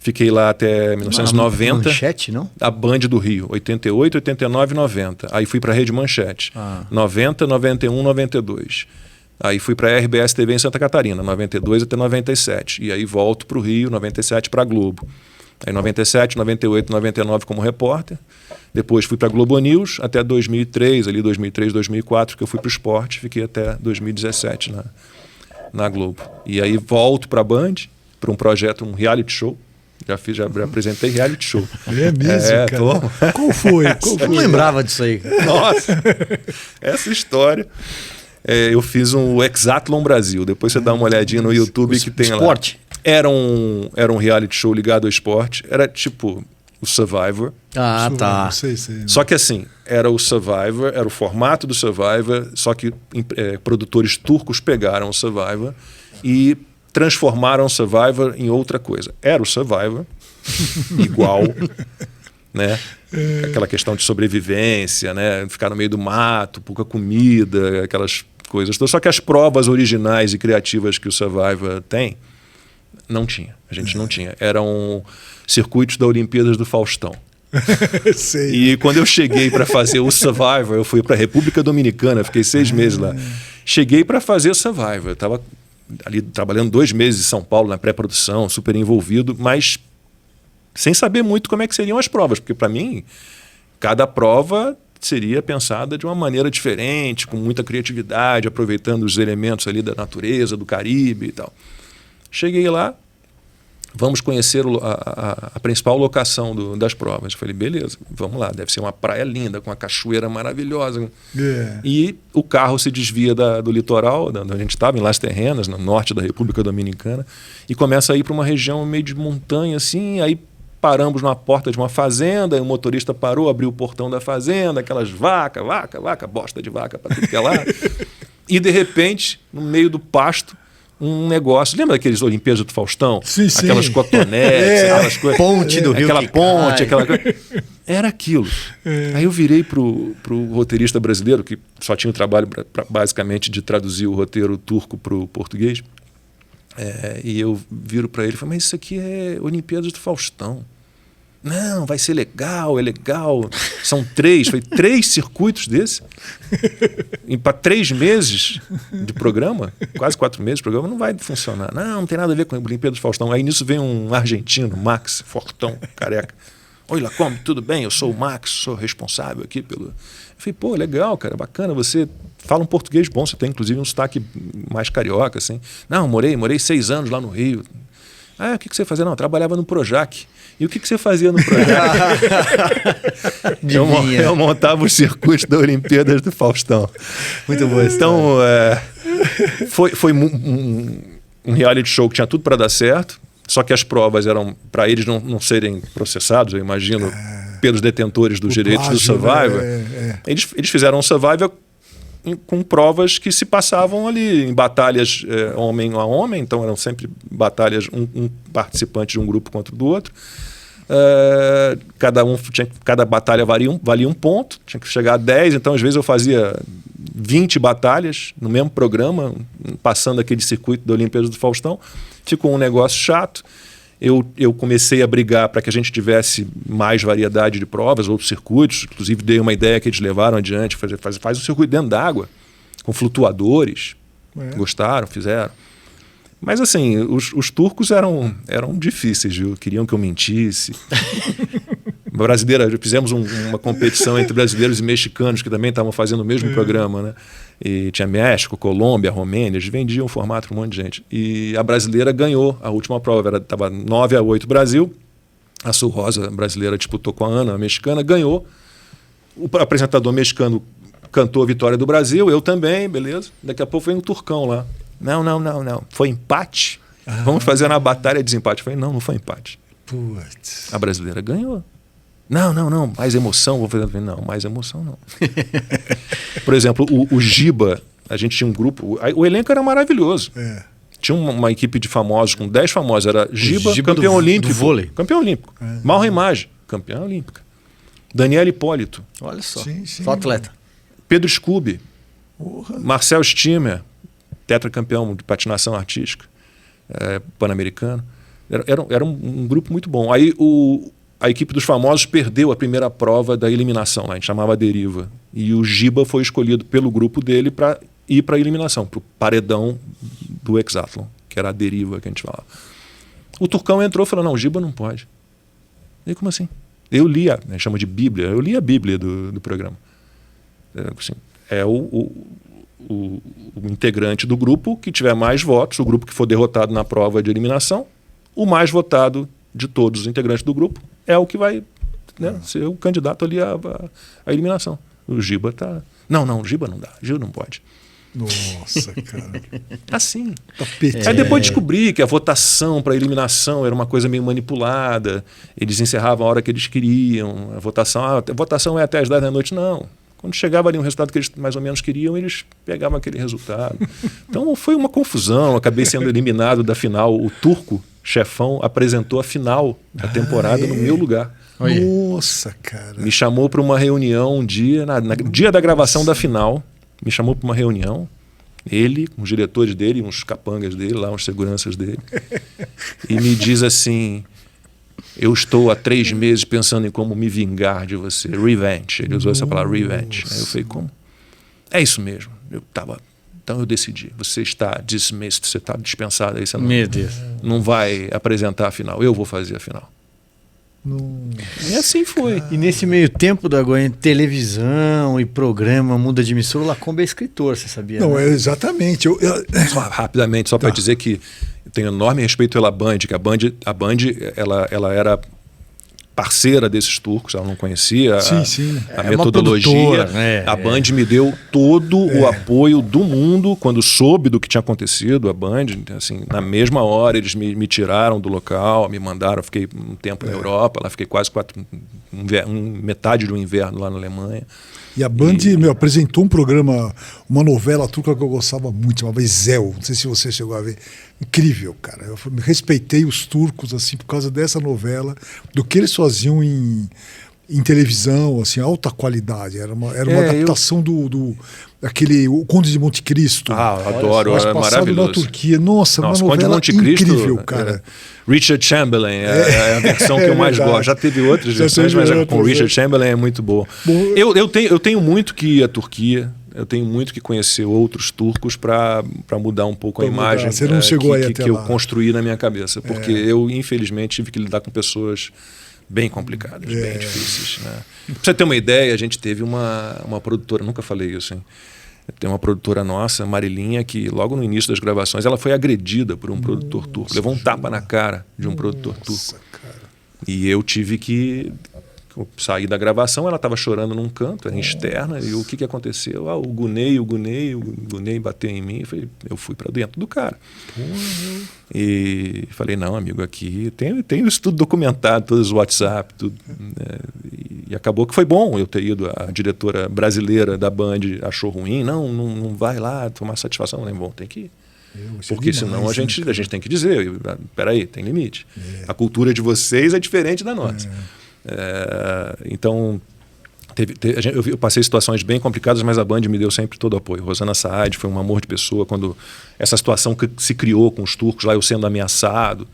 Fiquei lá até 1990.
Manchete, não?
A Band do Rio, 88, 89 e 90. Aí fui para a Rede Manchete, 90, 91, 92. Aí fui para a RBS TV em Santa Catarina, 92 até 97. E aí volto para o Rio, 97 para a Globo. Aí 97, 98, 99 como repórter. Depois fui para a Globo News até 2003, ali 2003, 2004, que eu fui para o esporte. Fiquei até 2017 na Globo. E aí volto para a Band, para um projeto, um reality show. Já apresentei reality show.
É mesmo, cara? Qual foi?
Eu não lembrava disso aí.
Nossa, essa história. Eu fiz um Hexatlon Brasil. Depois você dá uma olhadinha no YouTube que tem
esporte.
Lá. Era um reality show ligado ao esporte. Era tipo o Survivor.
Tá.
Sei.
Só que assim, era o Survivor, era o formato do Survivor, só que produtores turcos pegaram o Survivor e transformaram o Survivor em outra coisa. Era o Survivor, igual, né? Aquela questão de sobrevivência, né? Ficar no meio do mato, pouca comida, aquelas coisas. Só que as provas originais e criativas que o Survivor tem, não tinha. A gente não tinha. Eram circuitos da Olimpíadas do Faustão.
Sei.
E quando eu cheguei para fazer o Survivor, eu fui para a República Dominicana, fiquei 6 meses lá. Cheguei para fazer o Survivor. Eu estava ali trabalhando 2 meses em São Paulo na pré-produção, super envolvido, mas sem saber muito como é que seriam as provas, porque para mim cada prova seria pensada de uma maneira diferente, com muita criatividade, aproveitando os elementos ali da natureza, do Caribe e tal. Cheguei lá, vamos conhecer a principal locação das provas. Eu falei, beleza, vamos lá, deve ser uma praia linda, com uma cachoeira maravilhosa. E o carro se desvia do litoral, onde a gente estava, em Las Terrenas, no norte da República Dominicana, e começa a ir para uma região meio de montanha, assim, aí paramos na porta de uma fazenda, e o motorista parou, abriu o portão da fazenda, aquelas vaca, bosta de vaca para tudo que é lá. E, de repente, no meio do pasto, um negócio. Lembra daqueles Olimpíadas do Faustão?
Sim.
Aquelas cotonetes, aquelas coisas.
Ponte do Rio.
Aquela ponte, aquela coisa. Era aquilo. Aí eu virei pro roteirista brasileiro, que só tinha o trabalho basicamente de traduzir o roteiro turco para o português. E eu viro para ele e falo, mas isso aqui é Olimpíadas do Faustão. Não, vai ser legal, é legal. São 3 circuitos desses. E para 3 meses de programa, quase 4 meses de programa, não vai funcionar. Não tem nada a ver com a Olimpíada do Faustão. Aí nisso vem um argentino, Max, fortão, careca. Oi, Lacombe, tudo bem? Eu sou o Max, sou responsável aqui pelo... Eu falei, pô, legal, cara, bacana, você fala um português bom, você tem inclusive um sotaque mais carioca, assim. Não, morei 6 anos lá no Rio. O que você fazia? Não, eu trabalhava no Projac. E o que você fazia no Projac? eu montava os circuitos da Olimpíadas do Faustão.
Muito bom.
Então, foi um reality show que tinha tudo para dar certo, só que as provas eram, para eles não serem processados, eu imagino, pelos detentores dos direitos do Survivor. Eles fizeram um Survivor com provas que se passavam ali em batalhas homem a homem, então eram sempre batalhas, um participante de um grupo contra o do outro. Cada batalha valia um ponto, tinha que chegar a 10, então às vezes eu fazia 20 batalhas no mesmo programa, passando aquele circuito da Olimpíada do Faustão. Ficou um negócio chato. Eu comecei a brigar para que a gente tivesse mais variedade de provas, outros circuitos. Inclusive dei uma ideia que eles levaram adiante, faz um circuito dentro d'água, com flutuadores. Gostaram, fizeram. Mas assim, os turcos eram difíceis, viu? Queriam que eu mentisse. Fizemos uma competição entre brasileiros e mexicanos, que também estavam fazendo o mesmo programa, né? E tinha México, Colômbia, Romênia, eles vendiam o formato para um monte de gente. E a brasileira ganhou a última prova, estava 9-8 Brasil. A Sul Rosa brasileira disputou com a Ana, a mexicana, ganhou. O apresentador mexicano cantou a vitória do Brasil, eu também, beleza. Daqui a pouco vem um turcão lá. Não. Foi empate? Vamos fazer na batalha de desempate. Eu falei, não foi empate.
Putz.
A brasileira ganhou. Não, mais emoção. Vou fazer. Não, mais emoção não. Por exemplo, o Giba, A gente tinha um grupo, o elenco era maravilhoso. Tinha uma equipe de famosos, com 10 famosos. Era Giba, campeão olímpico.
Do vôlei.
Campeão olímpico. Mauro Imagem, campeão olímpica. Daniel Hipólito.
Olha só.
Sim.
Só atleta.
Pedro Scooby. Marcel Stimmer, tetracampeão de patinação artística, pan-americano. Era um grupo muito bom. Aí a equipe dos famosos perdeu a primeira prova da eliminação, lá, a gente chamava Deriva. E o Giba foi escolhido pelo grupo dele para ir para a eliminação, para o paredão do hexatlon, que era a Deriva que a gente falava. O Turcão entrou e falou, não, o Giba não pode. E como assim? Eu li, a gente chama de Bíblia, eu li a Bíblia do programa. Assim, o integrante do grupo que tiver mais votos, o grupo que for derrotado na prova de eliminação, o mais votado de todos os integrantes do grupo é o que vai, né, ser o candidato ali à eliminação. O Giba tá... Não, o Giba não dá. O Giba não pode.
Nossa, cara.
Assim.
Tapete.
Aí depois descobri que a votação para eliminação era uma coisa meio manipulada. Eles encerravam a hora que eles queriam. A votação é até as 10 da noite. Não. Quando chegava ali um resultado que eles mais ou menos queriam, eles pegavam aquele resultado. Então foi uma confusão. Eu acabei sendo eliminado da final. O turco, chefão, apresentou a final da temporada no meu lugar.
Nossa, cara.
Me chamou para uma reunião um dia, no dia da gravação da final. Me chamou para uma reunião, ele, com os diretores dele, uns capangas dele, lá, uns seguranças dele, e me diz assim, eu estou há 3 meses pensando em como me vingar de você, revenge, ele usou essa palavra, revenge. Aí eu falei, como? É isso mesmo, então eu decidi, você está dismissed, você está dispensado, aí você não vai apresentar a final, eu vou fazer a final. E assim foi.
E nesse meio tempo, Dagon, televisão e programa, muda de emissora, o Lacombe é escritor, você sabia?
Não,
né?
Exatamente.
Só rapidamente, para dizer que eu tenho enorme respeito pela Band, que a Band ela era parceira desses turcos, ela não conhecia a metodologia. A Band me deu todo o apoio do mundo quando soube do que tinha acontecido. A Band, assim, na mesma hora, eles me tiraram do local, me mandaram, fiquei um tempo na Europa, lá fiquei quase metade do inverno lá na Alemanha.
E a Band apresentou um programa, uma novela turca que eu gostava muito, chamava Zel. Não sei se você chegou a ver. Incrível, cara. Eu respeitei os turcos assim por causa dessa novela, do que eles faziam em televisão, assim, alta qualidade. Era uma adaptação daquele O Conde de Monte Cristo.
Adoro, é maravilhoso.
Na Turquia. Nossa, uma novela incrível, cara.
Richard Chamberlain é a versão que eu mais gosto. Já teve outras versões, mas com Richard Chamberlain é muito boa. Eu tenho muito que ir à Turquia. Eu tenho muito que conhecer outros turcos para mudar um pouco a imagem
Você não chegou aí até
que eu
lá.
Construí na minha cabeça. Porque eu, infelizmente, tive que lidar com pessoas bem complicadas, bem difíceis. Né? Pra você ter uma ideia, a gente teve uma produtora, nunca falei isso, hein? Tem uma produtora nossa, Marilinha, que logo no início das gravações ela foi agredida por um produtor turco. Levou um tapa na cara de um produtor turco.
Cara.
E eu tive que sair da gravação, ela estava chorando num canto, era externa, e o que aconteceu? O Gunei bateu em mim, eu fui para dentro do cara. E falei, não, amigo, aqui tem isso tudo documentado, todos os WhatsApp, tudo. E acabou que foi bom eu ter ido. A diretora brasileira da Band achou ruim, não vai lá tomar satisfação, nem bom, tem que ir. Porque senão a gente tem que dizer, peraí, tem limite. A cultura de vocês é diferente da nossa. Então eu passei situações bem complicadas, mas a Band me deu sempre todo o apoio. Rosana Saad foi um amor de pessoa. Quando essa situação que se criou com os turcos lá, eu sendo ameaçado,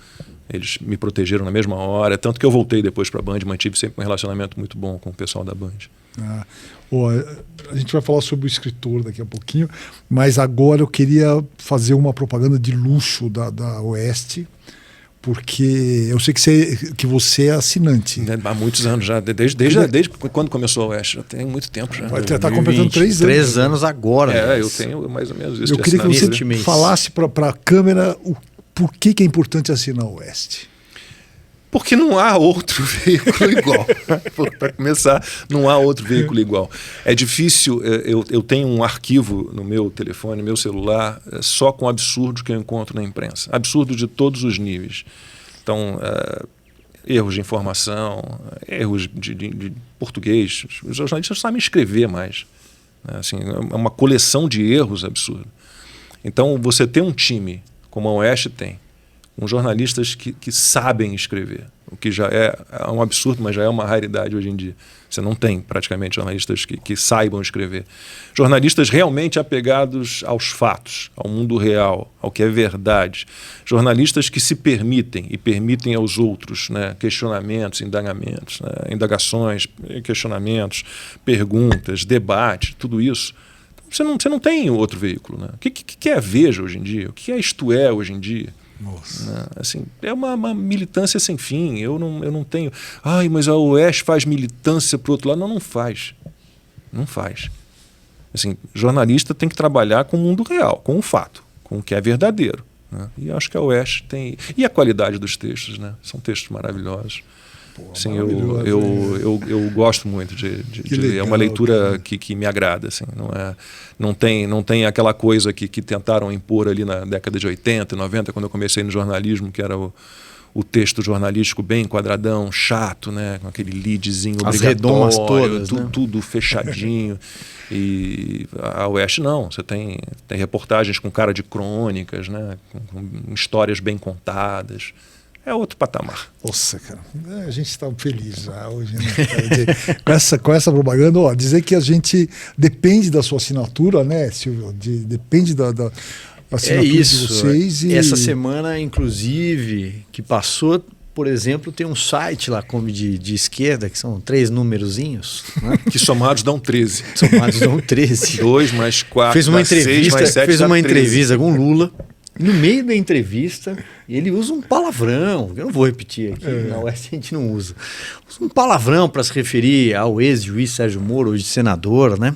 eles me protegeram na mesma hora, tanto que eu voltei depois para a Band, mantive sempre um relacionamento muito bom com o pessoal da Band.
A gente vai falar sobre o escritor daqui a pouquinho, mas agora eu queria fazer uma propaganda de luxo da Oeste, porque eu sei que você é assinante.
Há muitos anos já, desde quando começou a Oeste, já tem muito tempo já.
Vai estar completando 3 anos.
3 anos agora.
Eu tenho mais ou menos isso.
Eu queria que você falasse para a câmera por que é importante assinar a Oeste.
Porque não há outro veículo igual. Para começar, não há outro veículo igual. É difícil, eu tenho um arquivo no meu telefone, meu celular, só com absurdos que eu encontro na imprensa. Absurdos de todos os níveis. Então, erros de informação, erros de português. Os jornalistas não sabem escrever mais. né? Assim, é uma coleção de erros absurda. Então, você tem um time, como a Oeste tem, com jornalistas que sabem escrever, o que já é um absurdo, mas já é uma raridade hoje em dia. Você não tem praticamente jornalistas que saibam escrever. Jornalistas realmente apegados aos fatos, ao mundo real, ao que é verdade. Jornalistas que se permitem e permitem aos outros, né, questionamentos, indagamentos, né, indagações, questionamentos, perguntas, debate, tudo isso. Você não tem outro veículo. Né? O que é a Veja hoje em dia? O que é Isto É hoje em dia?
Nossa.
Né? Assim, é uma militância sem fim. Eu não tenho... Ai, mas a Oeste faz militância para o outro lado. Não faz. Não faz. Assim, jornalista tem que trabalhar com o mundo real, com o fato, com o que é verdadeiro. Né? E acho que a Oeste tem... E a qualidade dos textos, né? São textos maravilhosos.
Pô,
assim, eu gosto muito de ler. É uma leitura que me agrada. Assim, não tem aquela coisa que tentaram impor ali na década de 80, 90, quando eu comecei no jornalismo, que era o texto jornalístico bem quadradão, chato, né, com aquele leadzinho obrigatório,
as redomas todas, né?
Tudo fechadinho. E a Oeste não, você tem reportagens com cara de crônicas, né, com histórias bem contadas. É outro patamar.
Nossa, cara, a gente está feliz já hoje, né? com essa propaganda, ó, dizer que a gente depende da sua assinatura, né, Silvio? Depende da assinatura de vocês. E...
Essa semana, inclusive, que passou, por exemplo, tem um site lá como de esquerda, que são 3 numerozinhos, né?
Que somados dão 13.
Somados dão 13.
2 mais 4,
fez uma entrevista,
6 mais 7,
fez uma
13.
entrevista com o Lula. No meio da entrevista, ele usa um palavrão, eu não vou repetir aqui, na Oeste a gente não usa. Usa um palavrão para se referir ao ex-juiz Sérgio Moro, hoje senador, né?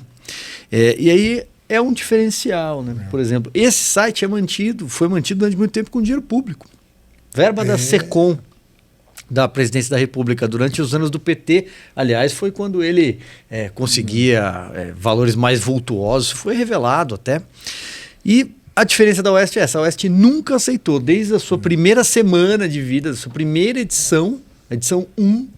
E aí é um diferencial, né? Por exemplo, esse site foi mantido durante muito tempo com dinheiro público. Verba da SECOM, da Presidência da República, durante os anos do PT. Aliás, foi quando ele conseguia valores mais vultuosos, foi revelado até. E a diferença da Oeste é essa: a Oeste nunca aceitou, desde a sua primeira semana de vida, da sua primeira edição, a edição 1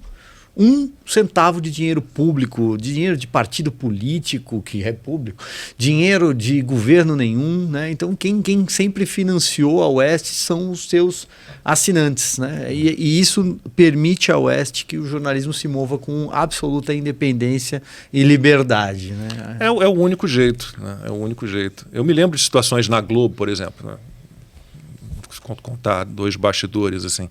centavo de dinheiro público, de dinheiro de partido político, que é público, dinheiro de governo nenhum, né? Então quem sempre financiou a Oeste são os seus assinantes, né? E isso permite à Oeste que o jornalismo se mova com absoluta independência e liberdade, né?
É o único jeito, né? É o único jeito. Eu me lembro de situações na Globo, por exemplo, né? Contar 2 bastidores assim.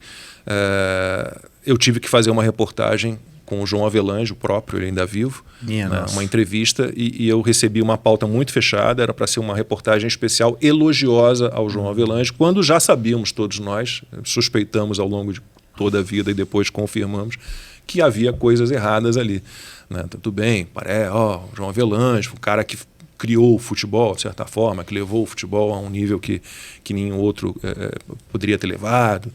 Eu tive que fazer uma reportagem com o João Avelange, o próprio, ele ainda vivo, né, uma entrevista, e eu recebi uma pauta muito fechada, era para ser uma reportagem especial elogiosa ao João Avelange, quando já sabíamos todos nós, suspeitamos ao longo de toda a vida e depois confirmamos que havia coisas erradas ali. Né? Tudo bem, o João Avelange, o cara que criou o futebol, de certa forma, que levou o futebol a um nível que nenhum outro poderia ter levado.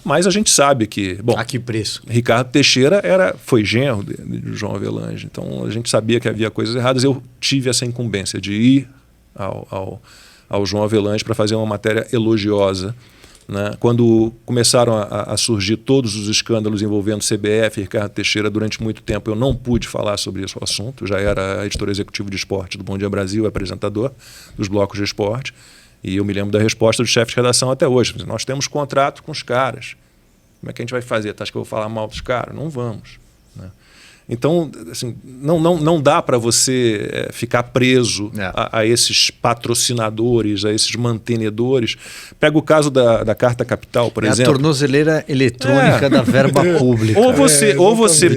Mas a gente sabe que... Bom,
a que preço?
Ricardo Teixeira foi genro de João Avelange. Então a gente sabia que havia coisas erradas. Eu tive essa incumbência de ir ao João Avelange para fazer uma matéria elogiosa. Né? Quando começaram a surgir todos os escândalos envolvendo CBF e Ricardo Teixeira, durante muito tempo eu não pude falar sobre esse assunto. Eu já era editor executivo de esporte do Bom Dia Brasil, apresentador dos blocos de esporte. E eu me lembro da resposta do chefe de redação até hoje. Nós temos contrato com os caras. Como é que a gente vai fazer? Tá, acho que eu vou falar mal dos caras? Não vamos. Né? Então, assim, não dá para você ficar preso a esses patrocinadores, a esses mantenedores. Pega o caso da Carta Capital, por exemplo. A
tornozeleira eletrônica da verba pública.
Ou você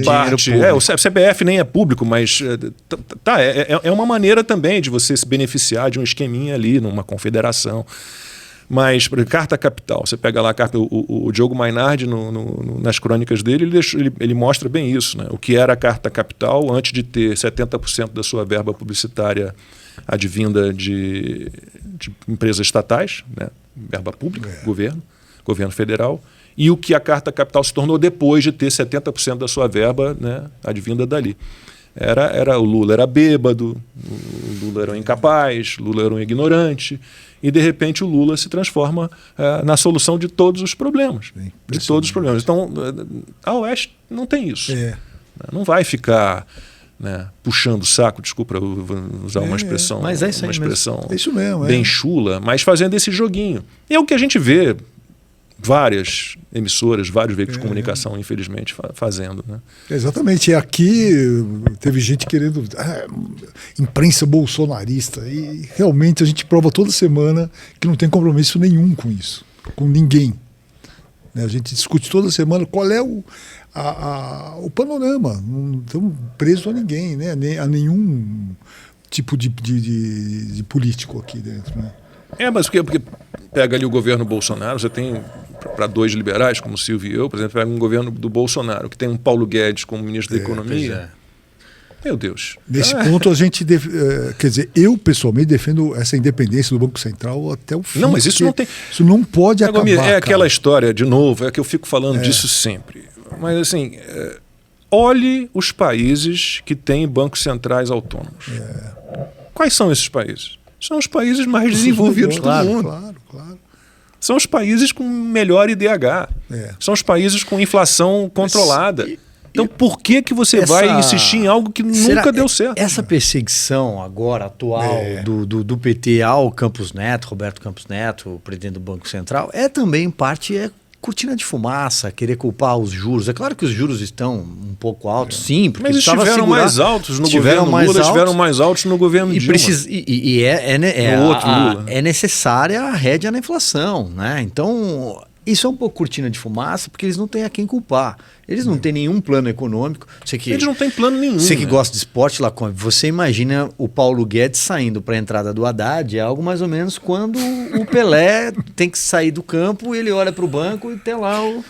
parte... o CBF nem é público, mas é uma maneira também de você se beneficiar de um esqueminha ali, numa confederação. Mas, por exemplo, Carta Capital, você pega lá a carta, o Diogo Mainardi, nas crônicas dele, ele mostra bem isso, né? O que era a Carta Capital antes de ter 70% da sua verba publicitária advinda de empresas estatais, né? Verba pública, governo federal, e o que a Carta Capital se tornou depois de ter 70% da sua verba, né, advinda dali. O Lula era bêbado, o Lula era um incapaz, o Lula era um ignorante, e de repente o Lula se transforma na solução de todos os problemas. De todos os problemas. Então, a Oeste não tem isso. Não vai ficar né, puxando o saco, desculpa usar uma expressão,
mas é isso aí
uma expressão
mesmo. É isso mesmo,
bem chula, mas fazendo esse joguinho. E é o que a gente vê várias emissoras, vários veículos de comunicação, infelizmente, fazendo. Né?
Exatamente. E aqui teve gente querendo imprensa bolsonarista. E realmente a gente prova toda semana que não tem compromisso nenhum com isso, com ninguém. Né? A gente discute toda semana qual é o panorama. Não estamos presos a ninguém, né? A nenhum tipo de político aqui dentro. Né?
Mas porque pega ali o governo Bolsonaro, você tem, para dois liberais, como o Silvio e eu, por exemplo, pega um governo do Bolsonaro, que tem um Paulo Guedes como ministro da Economia. Meu Deus.
Nesse ponto a gente quer dizer, eu pessoalmente defendo essa independência do Banco Central até o fim.
Não, mas isso não tem.
Isso não pode acabar.
É aquela história, de novo, é que eu fico falando disso sempre. Mas assim, olhe os países que têm bancos centrais autônomos. Quais são esses países? São os países mais desenvolvidos do mundo.
Claro.
São os países com melhor IDH. São os países com inflação controlada. Então, por que você vai insistir em algo que nunca deu certo?
Essa perseguição agora, atual, do PT ao Campos Neto, Roberto Campos Neto, o presidente do Banco Central, também parte cortina de fumaça, querer culpar os juros. É claro que os juros estão um pouco altos, sim, porque
mas estiveram mais altos no governo Lula, estiveram mais altos no governo Dilma.
É necessária a rédea na inflação, né? Então, isso é um pouco cortina de fumaça, porque eles não têm a quem culpar. Eles não têm nenhum plano econômico.
Eles não têm plano nenhum.
Você que gosta de esporte, Lacombe, você imagina o Paulo Guedes saindo para a entrada do Haddad, é algo mais ou menos quando o Pelé tem que sair do campo, ele olha para o banco e tem lá o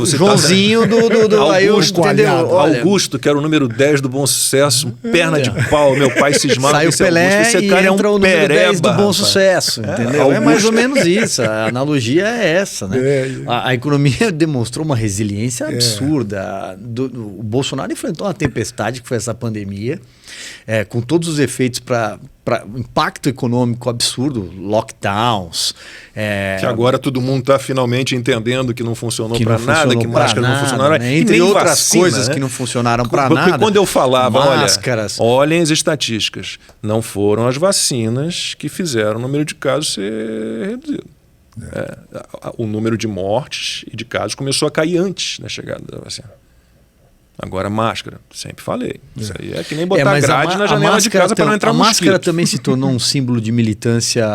Joãozinho do
Augusto,
entendeu?
Olha, Augusto, que era o número 10 do Bom Sucesso, perna de pau, meu pai cismava
sai o Pelé
Augusto, esse
e
cara
entra
é um
o número
pereba,
10 do Bom Sucesso, entendeu? É mais ou menos isso, a analogia é essa, né? A economia demonstrou uma resiliência absurda. O Bolsonaro enfrentou uma tempestade que foi essa pandemia, com todos os efeitos para impacto econômico absurdo, lockdowns.
Que agora todo mundo está finalmente entendendo que não funcionou para nada, que máscara não funcionaram.
Né? Entre outras vacina, coisas que não funcionaram para nada.
Porque quando eu falava,
máscaras.
Olhem as estatísticas, não foram as vacinas que fizeram o número de casos ser reduzido. O número de mortes e de casos começou a cair antes da chegada da vacina. Agora, máscara, sempre falei. Isso aí é que nem botar grade na janela de casa para não entrar mosquito.
A máscara também se tornou um símbolo de militância.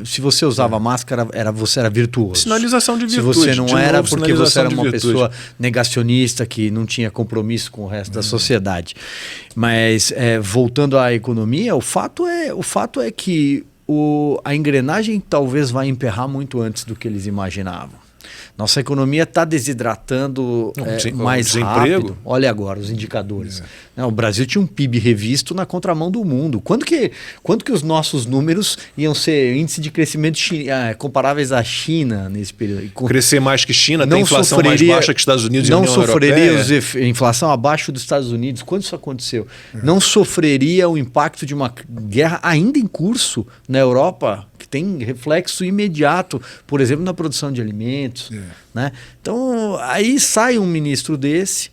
Se você usava máscara, você era virtuoso.
Sinalização de virtude.
Se você não era, porque você era uma pessoa negacionista que não tinha compromisso com o resto da sociedade. Mas, voltando à economia, o fato é que a engrenagem talvez vai emperrar muito antes do que eles imaginavam. Nossa economia está desidratando mais rápido. Olha agora os indicadores. O Brasil tinha um PIB revisto na contramão do mundo. Quando que os nossos números iam ser índice de crescimento comparáveis à China nesse período?
Crescer mais que China, tem inflação mais baixa que Estados Unidos e União Europeia.
Não sofreria inflação abaixo dos Estados Unidos. Quando isso aconteceu? Não sofreria o impacto de uma guerra ainda em curso na Europa, que tem reflexo imediato, por exemplo, na produção de alimentos. Né? Então, aí sai um ministro desse,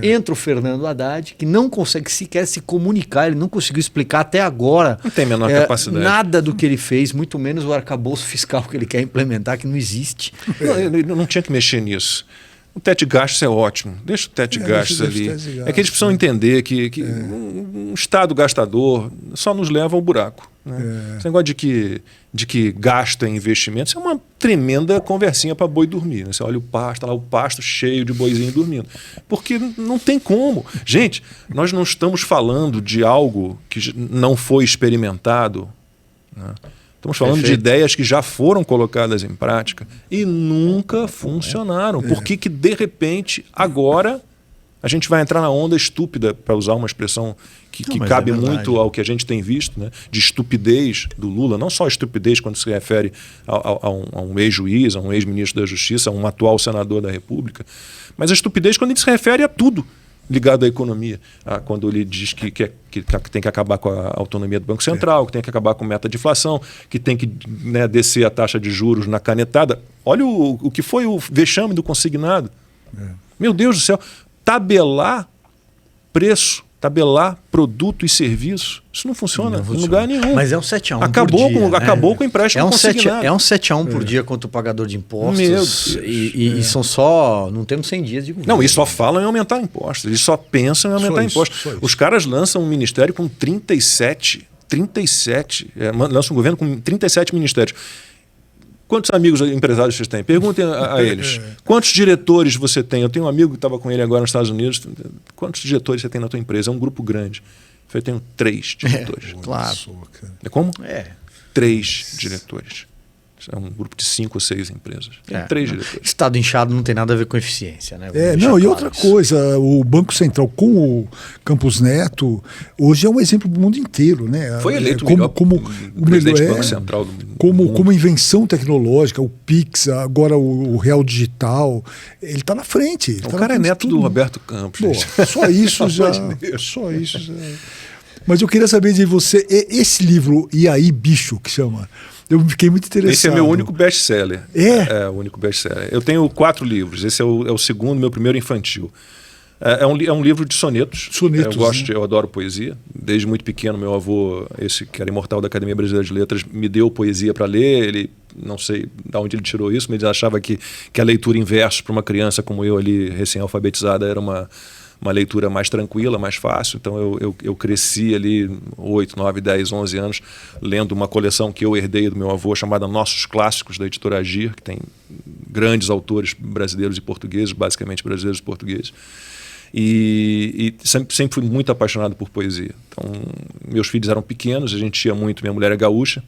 entra o Fernando Haddad, que não consegue sequer se comunicar, ele não conseguiu explicar até agora.
Não tem a menor capacidade.
Nada do que ele fez, muito menos o arcabouço fiscal que ele quer implementar, que não existe.
Ele não tinha que mexer nisso. O teto de gastos é ótimo, deixa o teto de gastos ali. É que eles precisam entender que um Estado gastador só nos leva ao buraco. Né? Esse negócio de que gasta em investimentos, isso é uma tremenda conversinha para boi dormir. Né? Você olha o pasto, lá o pasto cheio de boizinho dormindo. Porque não tem como. Gente, nós não estamos falando de algo que não foi experimentado. Né? Estamos falando de ideias que já foram colocadas em prática e nunca funcionaram. Por que de repente, agora, a gente vai entrar na onda estúpida, para usar uma expressão que cabe muito ao que a gente tem visto, né? De estupidez do Lula, não só estupidez quando se refere a um ex-juiz, a um ex-ministro da Justiça, a um atual senador da República, mas a estupidez quando ele se refere a tudo ligado à economia, quando ele diz que tem que acabar com a autonomia do Banco Central, que tem que acabar com meta de inflação, que tem que descer a taxa de juros na canetada. Olha o que foi o vexame do consignado. Meu Deus do céu, tabelar preço Tabelar produto e serviço, isso não funciona em lugar nenhum.
Mas é um 7-1
acabou
por dia,
acabou com o empréstimo consignado.
É um 7-1 por dia contra o pagador de impostos. E são só... Não temos 100 dias de governo.
Não, eles só falam em aumentar impostos. Eles só pensam em aumentar impostos. Os caras lançam um ministério com 37. Lançam um governo com 37 ministérios. Quantos amigos empresários vocês têm? Perguntem a eles. Quantos diretores você tem? Eu tenho um amigo que estava com ele agora nos Estados Unidos. Quantos diretores você tem na tua empresa? É um grupo grande. Eu tenho 3 diretores.
Claro.
É como? 3
É.
diretores. É um grupo de 5 ou 6 empresas. Tem 3 diretores.
Estado inchado não tem nada a ver com eficiência, né?
E outra coisa, o Banco Central com o Campos Neto, hoje é um exemplo do mundo inteiro, né?
Foi eleito
como
o presidente do Banco Central do mundo.
Como invenção tecnológica, o Pix, agora o Real Digital, ele está na frente.
O cara é neto do Roberto Campos.
Pô, só isso já. Só isso já. Mas eu queria saber de você, esse livro, E aí, Bicho, que chama... Eu fiquei muito interessado.
Esse é meu único best-seller.
É
o único best-seller. Eu tenho 4 livros. Esse é o segundo, meu primeiro infantil. É um livro de sonetos. Eu adoro poesia. Desde muito pequeno, meu avô, esse que era imortal da Academia Brasileira de Letras, me deu poesia para ler. Ele, não sei de onde ele tirou isso, mas ele achava que a leitura em versos para uma criança como eu ali, recém-alfabetizada, era uma leitura mais tranquila, mais fácil. Então eu cresci ali 8, 9, 10, 11 anos lendo uma coleção que eu herdei do meu avô chamada Nossos Clássicos, da editora Agir, que tem grandes autores brasileiros e portugueses, basicamente brasileiros e portugueses. E sempre fui muito apaixonado por poesia. Então, meus filhos eram pequenos, a gente ia muito, minha mulher é gaúcha,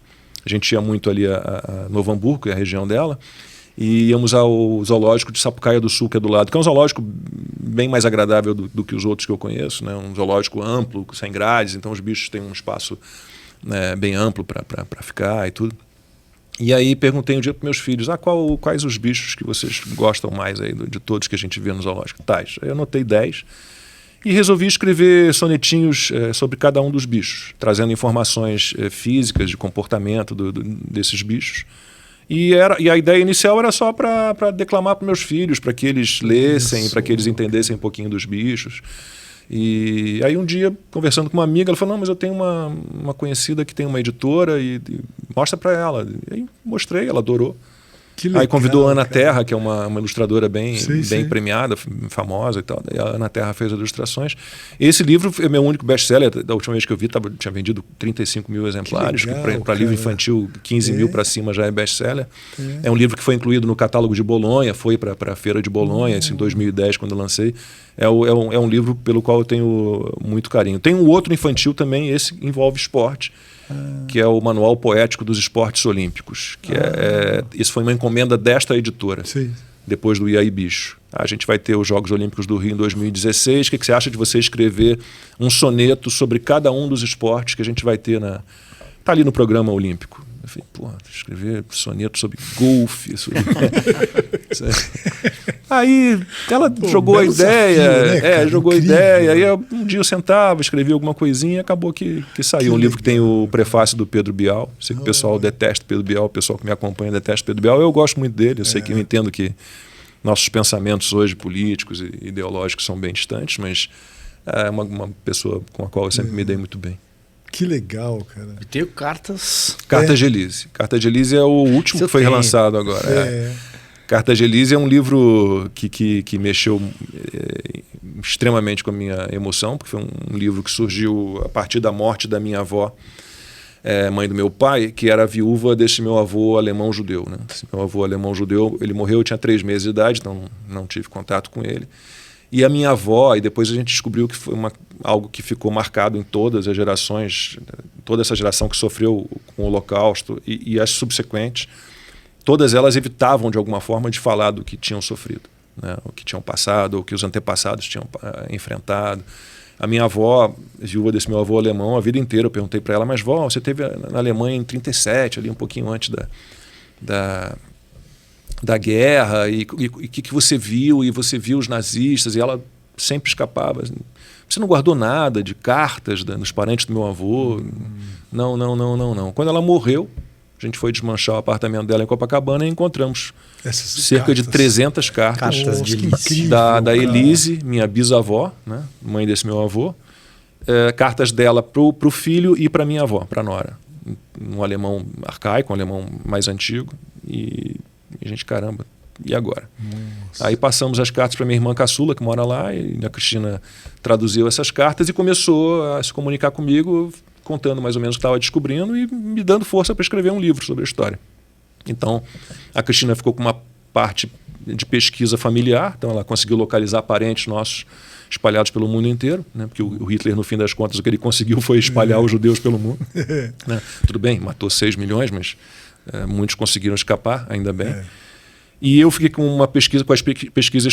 a gente ia muito ali a Novo Hamburgo, que é a região dela, e íamos ao zoológico de Sapucaia do Sul, que é do lado, que é um zoológico bem mais agradável do que os outros que eu conheço, né? Um zoológico amplo, sem grades, então os bichos têm um espaço, né, bem amplo para ficar e tudo. E aí perguntei um dia para meus filhos, quais os bichos que vocês gostam mais aí de todos que a gente vê no zoológico? Tais. Aí eu anotei 10 e resolvi escrever sonetinhos sobre cada um dos bichos, trazendo informações físicas de comportamento desses bichos. E a ideia inicial era só para declamar para meus filhos, para que eles lessem, para que eles entendessem um pouquinho dos bichos. E aí um dia, conversando com uma amiga, ela falou, não, mas eu tenho uma conhecida que tem uma editora e mostra para ela. E aí mostrei, ela adorou.
Que legal,
aí convidou a Ana
cara.
Terra, que é uma ilustradora bem
Sim.
premiada, famosa e tal. Daí a Ana Terra fez as ilustrações. Esse livro é meu único best-seller. Da última vez que eu vi, tinha vendido 35 mil exemplares. Para livro infantil, 15 mil para cima já é best-seller. É um livro que foi incluído no catálogo de Bolonha, foi para a Feira de Bolonha, isso em 2010, quando eu lancei. É um livro pelo qual eu tenho muito carinho. Tem um outro infantil também, esse envolve esporte, que é o Manual Poético dos Esportes Olímpicos. Isso foi uma encomenda desta editora, depois do E aí, Bicho. A gente vai ter os Jogos Olímpicos do Rio em 2016. O que você acha de você escrever um soneto sobre cada um dos esportes que a gente vai ter tá ali no programa olímpico? Eu falei, escrever soneto sobre golfe. Aí ela jogou a ideia,
desafio, né,
jogou
incrível,
a ideia. Aí um dia eu sentava, escrevia alguma coisinha e acabou que saiu. Um livro que tem o prefácio do Pedro Bial. Sei que o pessoal detesta Pedro Bial, o pessoal que me acompanha detesta Pedro Bial. Eu gosto muito dele, eu sei que eu entendo que nossos pensamentos hoje políticos e ideológicos são bem distantes, mas é uma pessoa com a qual eu sempre me dei muito bem.
Que legal, cara.
E tenho Cartas
de Elise. Cartas de Elise é o último que foi relançado agora. Cartas de Elise é um livro que mexeu extremamente com a minha emoção, porque foi um livro que surgiu a partir da morte da minha avó, mãe do meu pai, que era viúva desse meu avô alemão-judeu. Né? Esse meu avô alemão-judeu, ele morreu, eu tinha 3 meses de idade, então não tive contato com ele. E a minha avó, e depois a gente descobriu que foi algo que ficou marcado em todas as gerações, toda essa geração que sofreu com o Holocausto e as subsequentes, todas elas evitavam de alguma forma de falar do que tinham sofrido, né? O que tinham passado, ou que os antepassados tinham enfrentado. A minha avó, viúva desse meu avô alemão, a vida inteira eu perguntei para ela, mas vó, você esteve na Alemanha em 37, ali um pouquinho antes da guerra, e o que você viu? E você viu os nazistas, e ela sempre escapava. Você não guardou nada de cartas dos parentes do meu avô? Não. Quando ela morreu, a gente foi desmanchar o apartamento dela em Copacabana e encontramos cerca de 300 cartas
de Elise.
da Elise, minha bisavó, né, mãe desse meu avô, cartas dela para o filho e para minha avó, para a nora. Um alemão arcaico, um alemão mais antigo. E a gente, caramba, e agora? Nossa. Aí passamos as cartas para minha irmã caçula, que mora lá, e a Cristina traduziu essas cartas e começou a se comunicar comigo, contando mais ou menos o que estava descobrindo e me dando força para escrever um livro sobre a história. Então, a Cristina ficou com uma parte de pesquisa familiar, então ela conseguiu localizar parentes nossos espalhados pelo mundo inteiro, né? Porque o Hitler, no fim das contas, o que ele conseguiu foi espalhar os judeus pelo mundo. Né? Tudo bem, matou 6 milhões, mas muitos conseguiram escapar, ainda bem. E eu fiquei com uma pesquisa, com a pesquisa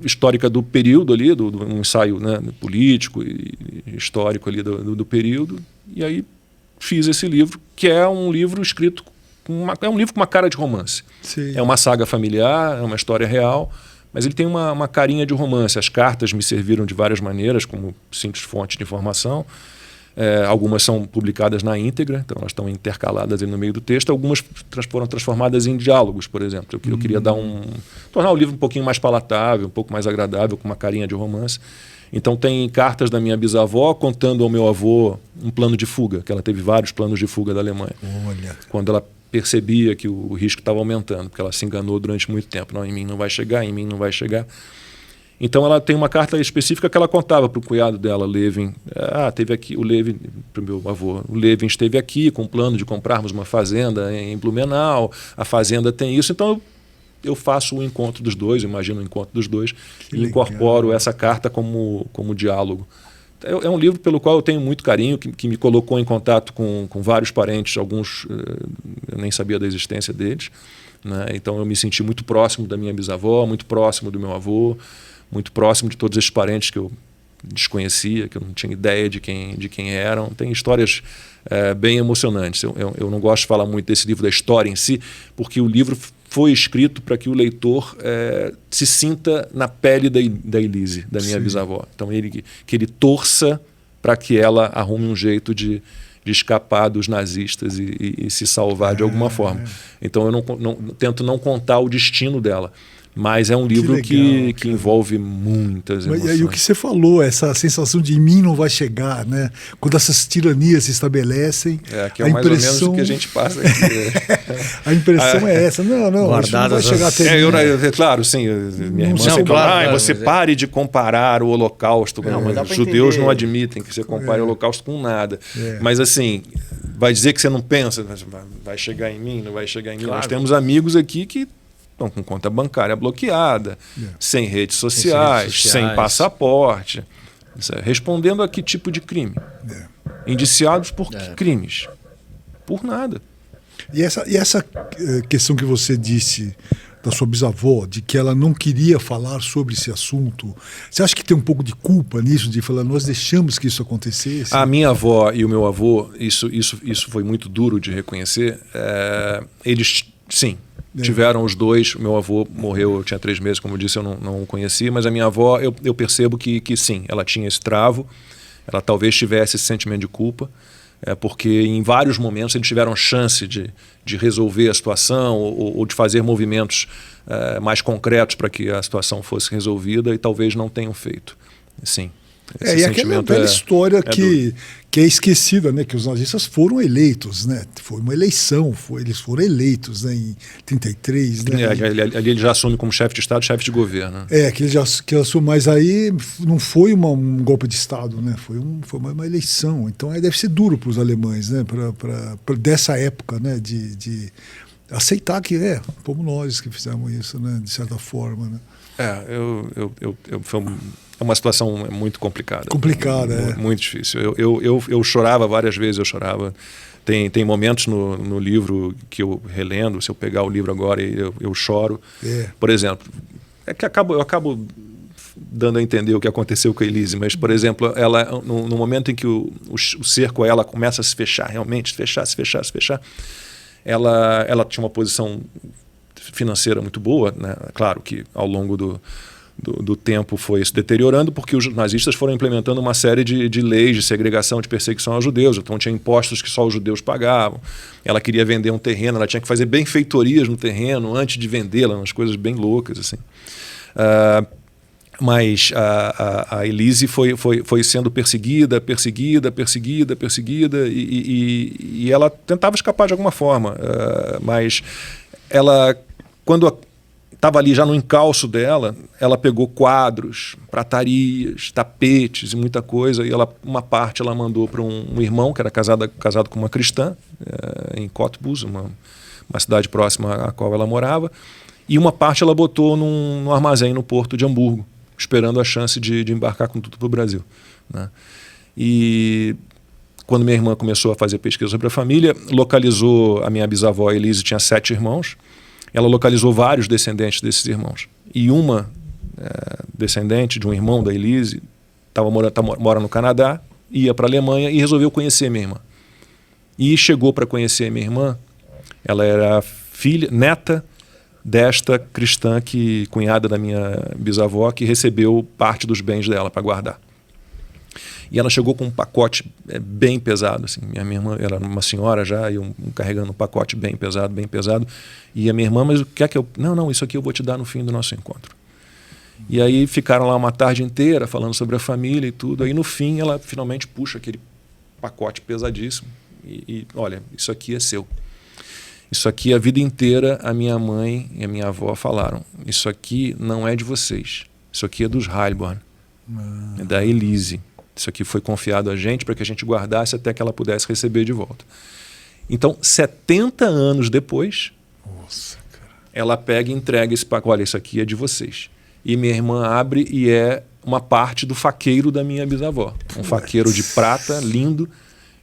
histórica do período ali, um ensaio, né, político e histórico ali do período, e aí fiz esse livro, que é um livro escrito, é um livro com uma cara de romance.
Sim.
É uma saga familiar, é uma história real, mas ele tem uma carinha de romance. As cartas me serviram de várias maneiras, como simples fonte de informação. Algumas são publicadas na íntegra, então elas estão intercaladas ali no meio do texto. Algumas foram transformadas em diálogos, por exemplo. Eu queria tornar o livro um pouquinho mais palatável, um pouco mais agradável, com uma carinha de romance. Então tem cartas da minha bisavó contando ao meu avô um plano de fuga, que ela teve vários planos de fuga da Alemanha.
Olha.
Quando ela percebia que o risco estava aumentando, porque ela se enganou durante muito tempo. Não, em mim não vai chegar, em mim não vai chegar. Então ela tem uma carta específica que ela contava para o cunhado dela, Levin. Teve aqui o Levin, para o meu avô, o Levin esteve aqui com o plano de comprarmos uma fazenda em Blumenau, a fazenda tem isso. Então eu faço o encontro dos dois, imagino o encontro dos dois, e incorporo essa carta como diálogo. É um livro pelo qual eu tenho muito carinho, que me colocou em contato com vários parentes, alguns eu nem sabia da existência deles, né? Então eu me senti muito próximo da minha bisavó, muito próximo do meu avô, muito próximo de todos esses parentes que eu desconhecia, que eu não tinha ideia de quem eram. Tem histórias bem emocionantes. Eu não gosto de falar muito desse livro, da história em si, porque o livro foi escrito para que o leitor se sinta na pele da Elise, da minha bisavó. Então que ele torça para que ela arrume um jeito de escapar dos nazistas e se salvar de alguma forma. Então eu tento não contar o destino dela. Mas é um livro que envolve muitas emoções.
E aí o que você falou, essa sensação de em mim não vai chegar, né? Quando essas tiranias se estabelecem,
que é mais ou menos o que a gente passa aqui.
A impressão é essa. Não vai chegar até mim.
Claro, sim. Minha irmã sempre fala, você pare de comparar o Holocausto. Os judeus não admitem que você compare o Holocausto com nada. Mas assim, vai dizer que você não pensa, vai chegar em mim, não vai chegar em mim. Claro. Nós temos amigos aqui que estão com conta bancária bloqueada, sem redes sociais, sem passaporte, respondendo a que tipo de crime? Indiciados por que crimes? Por nada.
E essa questão que você disse da sua bisavó, de que ela não queria falar sobre esse assunto, você acha que tem um pouco de culpa nisso, de falar, nós deixamos que isso acontecesse?
A minha avó e o meu avô, isso foi muito duro de reconhecer, eles, sim, tiveram os dois. Meu avô morreu, eu tinha 3 meses, como eu disse, eu não o conheci, mas a minha avó, eu percebo que sim, ela tinha esse travo, ela talvez tivesse esse sentimento de culpa, porque em vários momentos eles tiveram chance de resolver a situação ou de fazer movimentos mais concretos para que a situação fosse resolvida e talvez não tenham feito. Sim.
E aquela velha história que é esquecida, né? Que os nazistas foram eleitos, né? Foi uma eleição, eles foram eleitos, né? Em 33, né?
Ali ele já assume como chefe de Estado, chefe de governo.
Que ele assume, mas aí não foi um golpe de Estado, né? Foi uma eleição. Então aí deve ser duro para os alemães, né? Dessa época, né? De aceitar que fomos nós que fizemos isso, né? De certa forma, né? É uma situação muito complicada. Muito difícil. Eu chorava várias vezes, Tem momentos no livro que eu relendo, se eu pegar o livro agora eu choro. Por exemplo, eu acabo dando a entender o que aconteceu com a Elise, mas, por exemplo, ela, no momento em que o cerco a ela começa a se fechar, realmente, se fechar, ela tinha uma posição financeira muito boa, né? Claro que ao longo do tempo foi se deteriorando, porque os nazistas foram implementando uma série de leis de segregação, de perseguição aos judeus. Então tinha impostos que só os judeus pagavam. Ela queria vender um terreno, ela tinha que fazer benfeitorias no terreno antes de vendê-la, umas coisas bem loucas, assim.
Mas a Elise foi sendo perseguida, e ela tentava escapar de alguma forma. Mas ela, quando estava ali já no encalço dela, ela pegou quadros, pratarias, tapetes e muita coisa, e uma parte ela mandou para um irmão que era casado com uma cristã, em Cottbus, uma cidade próxima à qual ela morava, e uma parte ela botou num armazém no porto de Hamburgo, esperando a chance de embarcar com tudo para o Brasil, né? E quando minha irmã começou a fazer pesquisa sobre a família, localizou a minha bisavó Elise, tinha 7 irmãos, ela localizou vários descendentes desses irmãos. E uma descendente de um irmão da Elise mora no Canadá, ia para a Alemanha e resolveu conhecer minha irmã. E chegou para conhecer minha irmã, ela era neta desta cristã, cunhada da minha bisavó, que recebeu parte dos bens dela para guardar. E ela chegou com um pacote bem pesado. Assim. Minha irmã era uma senhora já, e carregando um pacote bem pesado. E a minha irmã, mas o que é que eu... Não, isso aqui eu vou te dar no fim do nosso encontro. E aí ficaram lá uma tarde inteira falando sobre a família e tudo. Aí no fim ela finalmente puxa aquele pacote pesadíssimo. E olha, isso aqui é seu. Isso aqui a vida inteira a minha mãe e a minha avó falaram. Isso aqui não é de vocês. Isso aqui é dos Heilbronn. É da Elise. Isso aqui foi confiado a gente para que a gente guardasse até que ela pudesse receber de volta. Então, 70 anos depois,
nossa, cara,
ela pega e entrega esse pacote. Olha, isso aqui é de vocês. E minha irmã abre e é uma parte do faqueiro da minha bisavó. Um faqueiro de prata, lindo,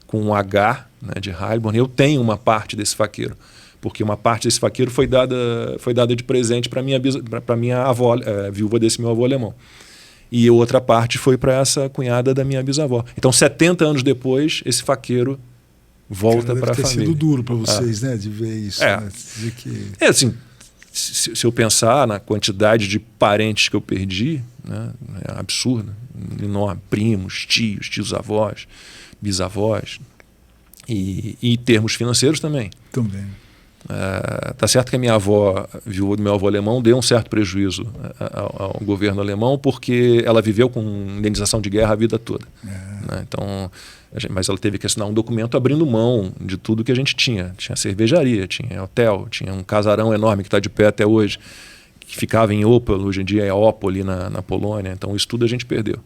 com um H, né, de Heilbronn. Eu tenho uma parte desse faqueiro, porque uma parte desse faqueiro foi dada de presente para minha avó, viúva desse meu avô alemão. E outra parte foi para essa cunhada da minha bisavó. Então, 70 anos depois, esse faqueiro volta para a família. Deve ter sido
duro para vocês, né, de ver isso. Né?
Assim, se eu pensar na quantidade de parentes que eu perdi, né, é absurdo, enorme. Primos, tios avós, bisavós. E em termos financeiros também.
Também.
Tá certo que a minha avó, viúva do meu avô alemão, deu um certo prejuízo ao governo alemão, porque ela viveu com indenização de guerra a vida toda. Né? Então, mas ela teve que assinar um documento abrindo mão de tudo que a gente tinha. Tinha cervejaria, tinha hotel, tinha um casarão enorme que está de pé até hoje, que ficava em Opel, hoje em dia é Opel ali na Polônia. Então isso tudo a gente perdeu.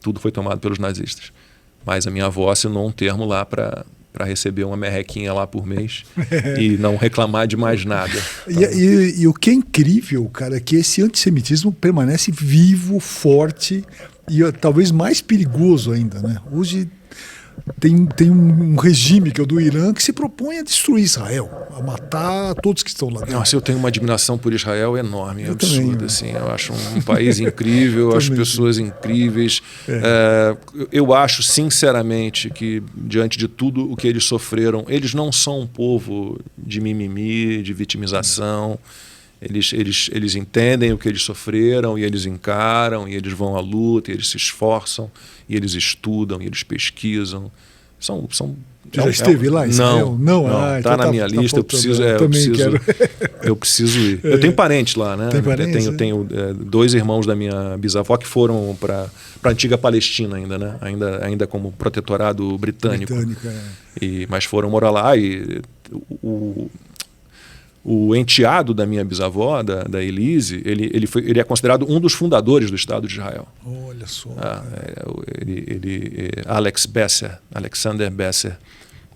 Tudo foi tomado pelos nazistas. Mas a minha avó assinou um termo lá para receber uma merrequinha lá por mês e não reclamar de mais nada. Então...
E o que é incrível, cara, é que esse antissemitismo permanece vivo, forte e talvez mais perigoso ainda, né? Hoje tem um regime, que é o do Irã, que se propõe a destruir Israel, a matar todos que estão lá dentro.
Nossa, eu tenho uma admiração por Israel enorme, absurda. Assim, eu acho um país incrível, eu acho pessoas incríveis. Eu acho, sinceramente, que diante de tudo o que eles sofreram, eles não são um povo de mimimi, de vitimização. Eles entendem o que eles sofreram e eles encaram, e eles vão à luta, e eles se esforçam, e eles estudam, e eles pesquisam.
Já esteve lá em Israel?
Não. Está então na minha lista. Eu preciso ir. Eu tenho parentes lá, né? Tenho 2 irmãos da minha bisavó que foram para a antiga Palestina ainda, né? Ainda como protetorado britânico. Mas foram morar lá e o enteado da minha bisavó, da Elise, ele é considerado um dos fundadores do Estado de Israel.
Olha só.
Alexander Besser,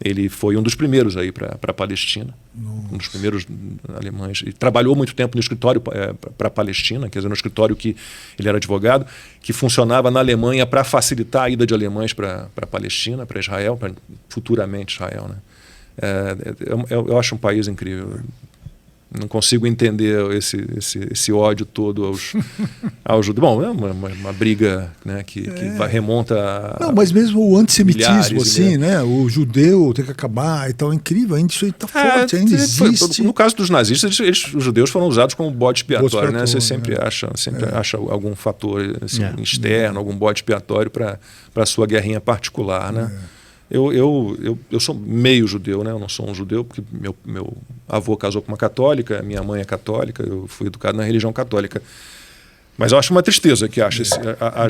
ele foi um dos primeiros aí para a Palestina. Um dos primeiros alemães. E trabalhou muito tempo no escritório para a Palestina, quer dizer, no escritório que ele era advogado, que funcionava na Alemanha para facilitar a ida de alemães para a Palestina, para Israel, para futuramente Israel. Né? Eu acho um país incrível. Não consigo entender esse ódio todo aos judeus. Bom, é uma briga, né, que remonta a...
Não, mas mesmo o antissemitismo, assim, né? O judeu tem que acabar e tal, é incrível, ainda isso aí está forte, ainda existe.
No caso dos nazistas, os judeus foram usados como bode expiatório, né? Você sempre acha algum fator assim, externo, algum bode expiatório para a sua guerrinha particular, né? Eu sou meio judeu, né? Eu não sou um judeu, porque meu avô casou com uma católica, minha mãe é católica, eu fui educado na religião católica. Mas eu acho uma tristeza que haja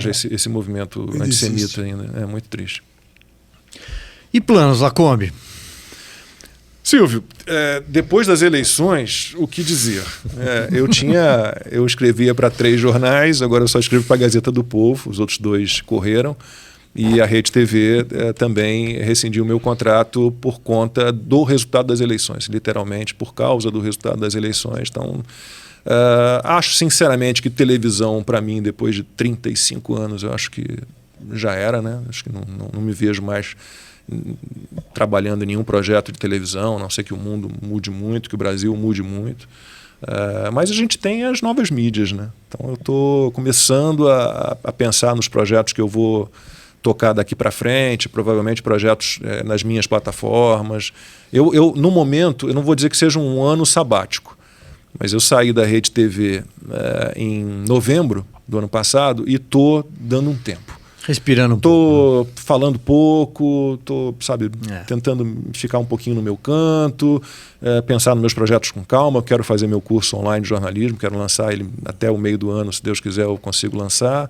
esse movimento antissemita ainda. É muito triste.
E planos, Lacombe?
Silvio, depois das eleições, o que dizer? Eu escrevia para 3 jornais, agora eu só escrevo para a Gazeta do Povo, os outros 2 correram, e a Rede TV também rescindiu o meu contrato por conta do resultado das eleições, literalmente por causa do resultado das eleições. Então, acho sinceramente que televisão, para mim, depois de 35 anos, eu acho que já era, né? Acho que não me vejo mais trabalhando em nenhum projeto de televisão, a não ser que o mundo mude muito, que o Brasil mude muito. Mas a gente tem as novas mídias, né? Então eu estou começando a pensar nos projetos que eu vou tocar daqui para frente, provavelmente projetos nas minhas plataformas. No momento, eu não vou dizer que seja um ano sabático, mas eu saí da Rede TV em novembro do ano passado e estou dando um tempo.
Respirando um
pouco. Estou falando pouco, estou, tentando ficar um pouquinho no meu canto, pensar nos meus projetos com calma. Eu quero fazer meu curso online de jornalismo, quero lançar ele até o meio do ano, se Deus quiser eu consigo lançar.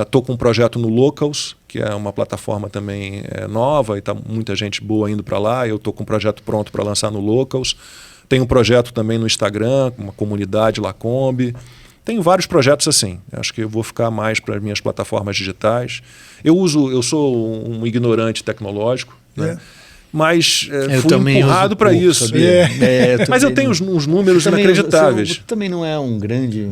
Estou com um projeto no Locals, que é uma plataforma também nova e está muita gente boa indo para lá. Eu estou com um projeto pronto para lançar no Locals. Tenho um projeto também no Instagram, uma comunidade Lacombe. Tenho vários projetos assim. Acho que eu vou ficar mais para as minhas plataformas digitais. Eu sou um ignorante tecnológico, né? Mas fui empurrado para isso. Mas eu tenho uns números inacreditáveis.
Você também não é um grande...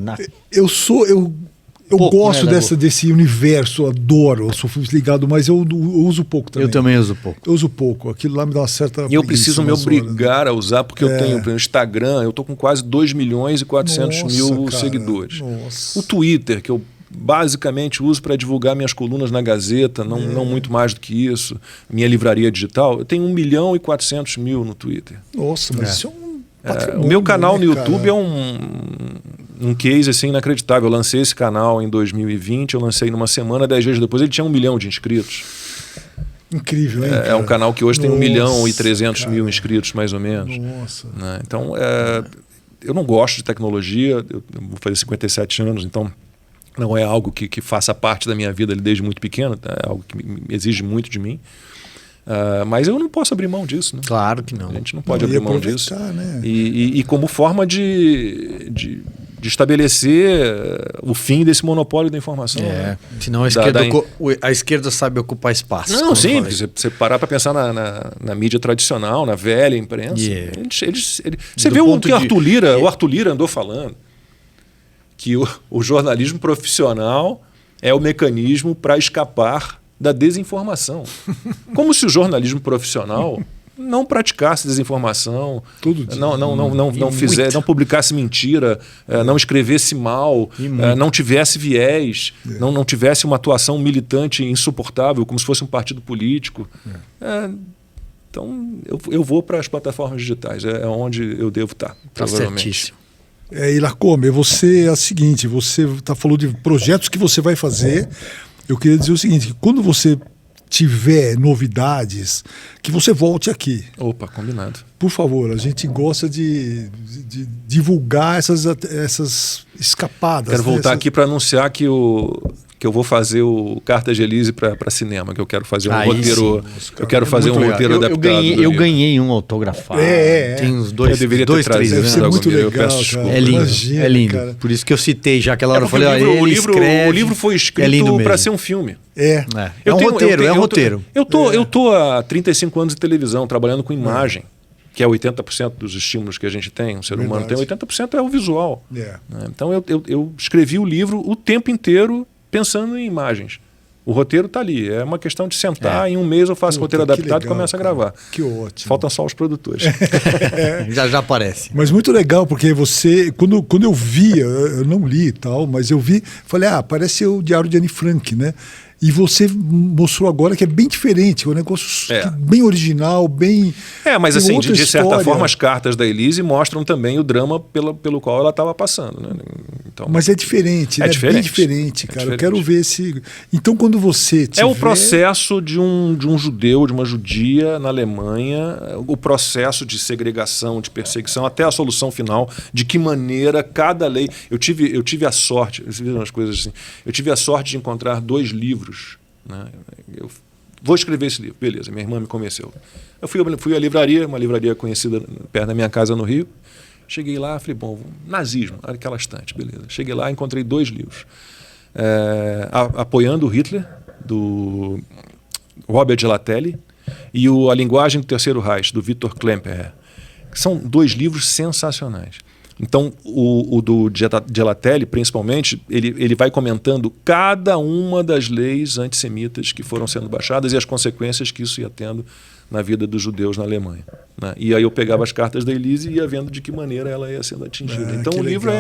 Eu gosto desse universo, adoro, eu sou ligado, mas eu uso pouco também.
Eu também uso pouco.
Eu uso pouco, aquilo lá me dá uma certa...
E eu preciso me obrigar a usar, porque eu tenho no Instagram, eu estou com quase 2.400.000 seguidores.
Nossa.
O Twitter, que eu basicamente uso para divulgar minhas colunas na Gazeta, não muito mais do que isso, minha livraria digital, eu tenho 1.400.000 no Twitter.
Nossa, mas isso é um patrimônio,
o meu canal no YouTube
cara?
É um case assim, inacreditável. Eu lancei esse canal em 2020, eu lancei numa semana, 10 dias depois ele tinha 1 milhão de inscritos.
Incrível, hein?
É um canal que hoje tem 1.300.000 inscritos, mais ou menos.
Nossa.
Né? Então, eu não gosto de tecnologia, eu vou fazer 57 anos, então não é algo que faça parte da minha vida desde muito pequeno, é algo que exige muito de mim. Mas eu não posso abrir mão disso, né?
Claro que não.
A gente não pode abrir mão disso.
Né?
E como forma de estabelecer o fim desse monopólio da informação. Né?
Senão a esquerda sabe ocupar espaço.
Não, sim, porque você parar para pensar na mídia tradicional, na velha imprensa. Você vê o que o Arthur Lira andou falando, que o jornalismo profissional é o mecanismo para escapar da desinformação. Como se o jornalismo profissional não praticasse desinformação, não publicasse mentira, não escrevesse mal, não tivesse viés, não tivesse uma atuação militante insuportável, como se fosse um partido político. Então, eu vou para as plataformas digitais, é onde eu devo estar, provavelmente.
Certíssimo.
E Lacombe, você é o seguinte, você falou de projetos que você vai fazer. Eu queria dizer o seguinte, que quando você tiver novidades, que você volte aqui.
Opa, combinado.
Por favor, a gente gosta de divulgar essas escapadas.
Quero voltar aqui para anunciar que eu vou fazer o Cartas de Elise para cinema, que eu quero fazer um roteiro. Eu quero fazer um roteiro adaptado.
Eu ganhei um autografado. Tem uns dois,
eu deveria ter trazido.
Deve ser muito legal,
eu peço desculpa.
É lindo,
Imagina,
é lindo.
Cara.
Por isso que eu citei já aquela hora. Eu falei,
o livro foi escrito para ser um filme.
É um roteiro.
Eu tô há 35 anos de televisão, trabalhando com imagem, que é 80% dos estímulos que a gente tem. Um ser humano tem 80% é o visual. Então eu escrevi o livro o tempo inteiro pensando em imagens. O roteiro está ali. É uma questão de sentar, em um mês eu faço o roteiro adaptado e começo a gravar.
Que ótimo.
Faltam só os produtores.
Já aparece.
Mas muito legal, porque você, quando eu vi, eu não li e tal, mas eu vi, falei, parece o Diário de Anne Frank, né? E você mostrou agora que é bem diferente, é um negócio bem original, bem...
mas assim, de certa
história.
forma, as cartas da Elise mostram também o drama pelo qual ela estava passando. Né?
Então, mas é diferente, né?
Diferente.
Bem diferente, cara. Eu quero ver esse... Então, quando você tiver...
É o processo de um judeu, de uma judia na Alemanha, o processo de segregação, de perseguição, até a solução final, de que maneira cada lei... Eu tive a sorte, vocês viram as coisas assim, eu tive a sorte de encontrar 2 livros. Né? Eu vou escrever esse livro, beleza, minha irmã me convenceu. Eu fui à livraria, uma livraria conhecida perto da minha casa no Rio. Cheguei lá, falei, bom, nazismo, aquela estante, beleza. Cheguei lá, encontrei 2 livros. Apoiando o Hitler, do Robert Gelatelli, e A Linguagem do Terceiro Reich, do Viktor Klemperer. São 2 livros sensacionais. Então, o do Gelatelli, principalmente, ele vai comentando cada uma das leis antissemitas que foram sendo baixadas e as consequências que isso ia tendo na vida dos judeus na Alemanha. Né? E aí eu pegava as cartas da Elise e ia vendo de que maneira ela ia sendo atingida. Então, o livro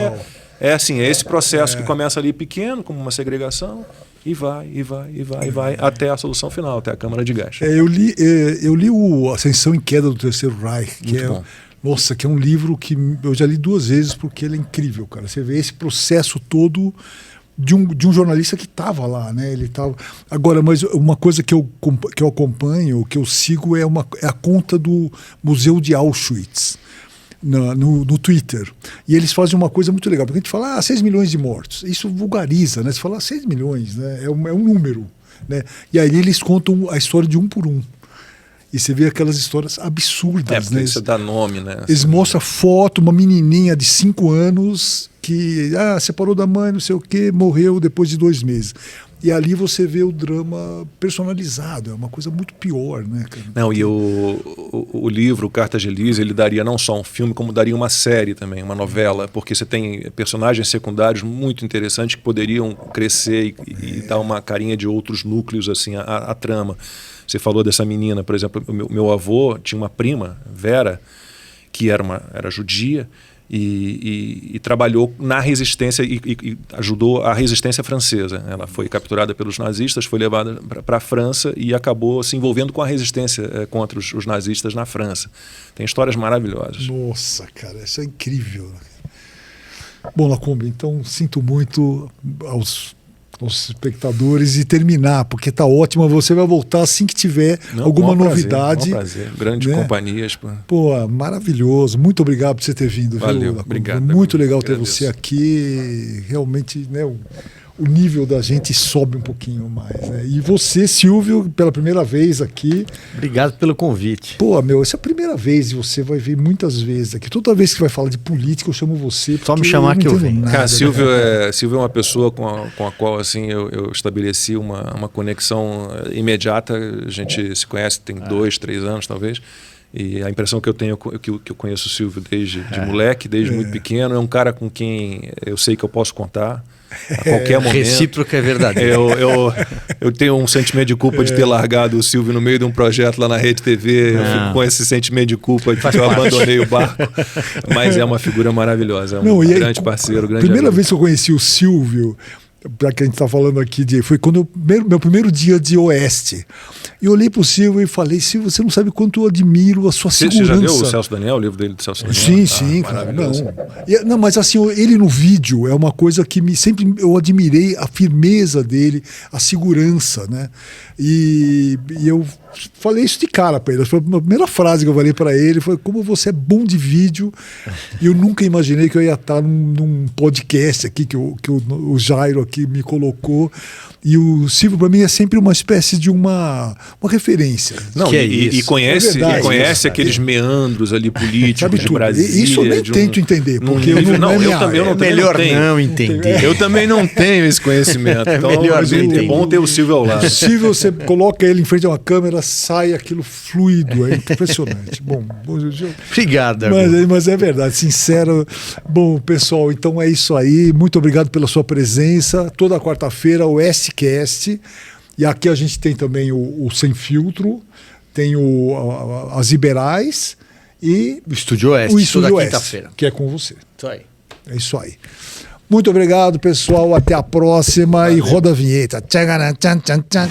é assim, é esse processo que começa ali pequeno, como uma segregação, e vai, até a solução final, até a Câmara de Gás.
Eu li o Ascensão e Queda do Terceiro Reich, que
Muito bom.
Nossa, que é um livro que eu já li 2 vezes porque ele é incrível, cara. Você vê esse processo todo de um jornalista que estava lá, né? Ele tava... Agora, mas uma coisa que eu acompanho, que eu sigo, é a conta do Museu de Auschwitz no Twitter. E eles fazem uma coisa muito legal, porque a gente fala 6 milhões de mortos. Isso vulgariza, né? Você fala 6 milhões, né? É um número, né? E aí eles contam a história de um por um. E você vê aquelas histórias absurdas, né?
Você dá nome, né?
Eles mostram foto, uma menininha de 5 anos que separou da mãe, não sei o quê, morreu depois de 2 meses. E ali você vê o drama personalizado, é uma coisa muito pior, né, cara?
Não, e o livro, Cartas de Elise, ele daria não só um filme, como daria uma série também, uma novela, porque você tem personagens secundários muito interessantes que poderiam crescer e dar uma carinha de outros núcleos assim à trama. Você falou dessa menina, por exemplo, o meu avô tinha uma prima, Vera, que era judia e trabalhou na resistência e ajudou a resistência francesa. Ela foi capturada pelos nazistas, foi levada para a França e acabou se envolvendo com a resistência contra os nazistas na França. Tem histórias maravilhosas.
Nossa, cara, isso é incrível. Bom, Lacombe, então sinto muito aos espectadores e terminar, porque tá ótimo. Você vai voltar assim que tiver alguma novidade.
Prazer. Grandes companhias.
Pô, maravilhoso. Muito obrigado por você ter vindo.
Valeu,
viu?
Obrigado.
Muito legal ter você aqui. Realmente, né, o nível da gente sobe um pouquinho mais. Né? E você, Silvio, pela primeira vez aqui.
Obrigado pelo convite.
Pô, essa é a primeira vez e você vai vir muitas vezes aqui. Toda vez que vai falar de política, eu chamo você.
Só me chamar que eu venho.
Cara, Silvio é uma pessoa com a qual assim, eu estabeleci uma conexão imediata. A gente se conhece tem 2, 3 anos, talvez. E a impressão que eu tenho que eu conheço o Silvio desde moleque, desde muito pequeno. É um cara com quem eu sei que eu posso contar a qualquer momento.
Recíproca é verdadeira.
Eu tenho um sentimento de culpa de ter largado o Silvio no meio de um projeto lá na Rede TV. Eu fico com esse sentimento de culpa de que eu abandonei o barco. Mas é uma figura maravilhosa. É um grande parceiro, grande
primeira
amigo.
vez que eu conheci o Silvio, para que a gente está falando aqui, foi quando meu primeiro dia de Oeste. E eu olhei para o Silvio e falei: Silvio, você não sabe quanto eu admiro a sua segurança.
Você já leu o Celso Daniel, o livro dele do Celso Daniel?
Sim, cara. Não, mas assim, ele no vídeo é uma coisa que sempre eu admirei a firmeza dele, a segurança, né? E eu falei isso de cara para ele. Foi a primeira frase que eu falei para ele, foi: como você é bom de vídeo. E eu nunca imaginei que eu ia estar num podcast aqui que o Jairo aqui me colocou. E o Silvio, para mim, é sempre uma espécie de uma referência.
Não, e conhece aqueles meandros ali políticos de Brasília.
Isso eu nem tento entender, porque eu
melhor não entender.
Eu também não tenho esse conhecimento. Então é bom ter o Silvio ao lado.
O Silvio, você coloca ele em frente a uma câmera, sai aquilo fluido, é impressionante. Bom,
obrigado.
Mas é verdade, sincero. Bom, pessoal, então é isso aí. Muito obrigado pela sua presença. Toda quarta-feira, o SCast. E aqui a gente tem também o Sem Filtro, tem as Iberais e
o Estúdio Oeste,
toda
quinta-feira.
Que é com você.
Isso aí.
É isso aí. Muito obrigado, pessoal. Até a próxima. Valeu. E roda a vinheta. Tchan, tchan, tchan, tchan.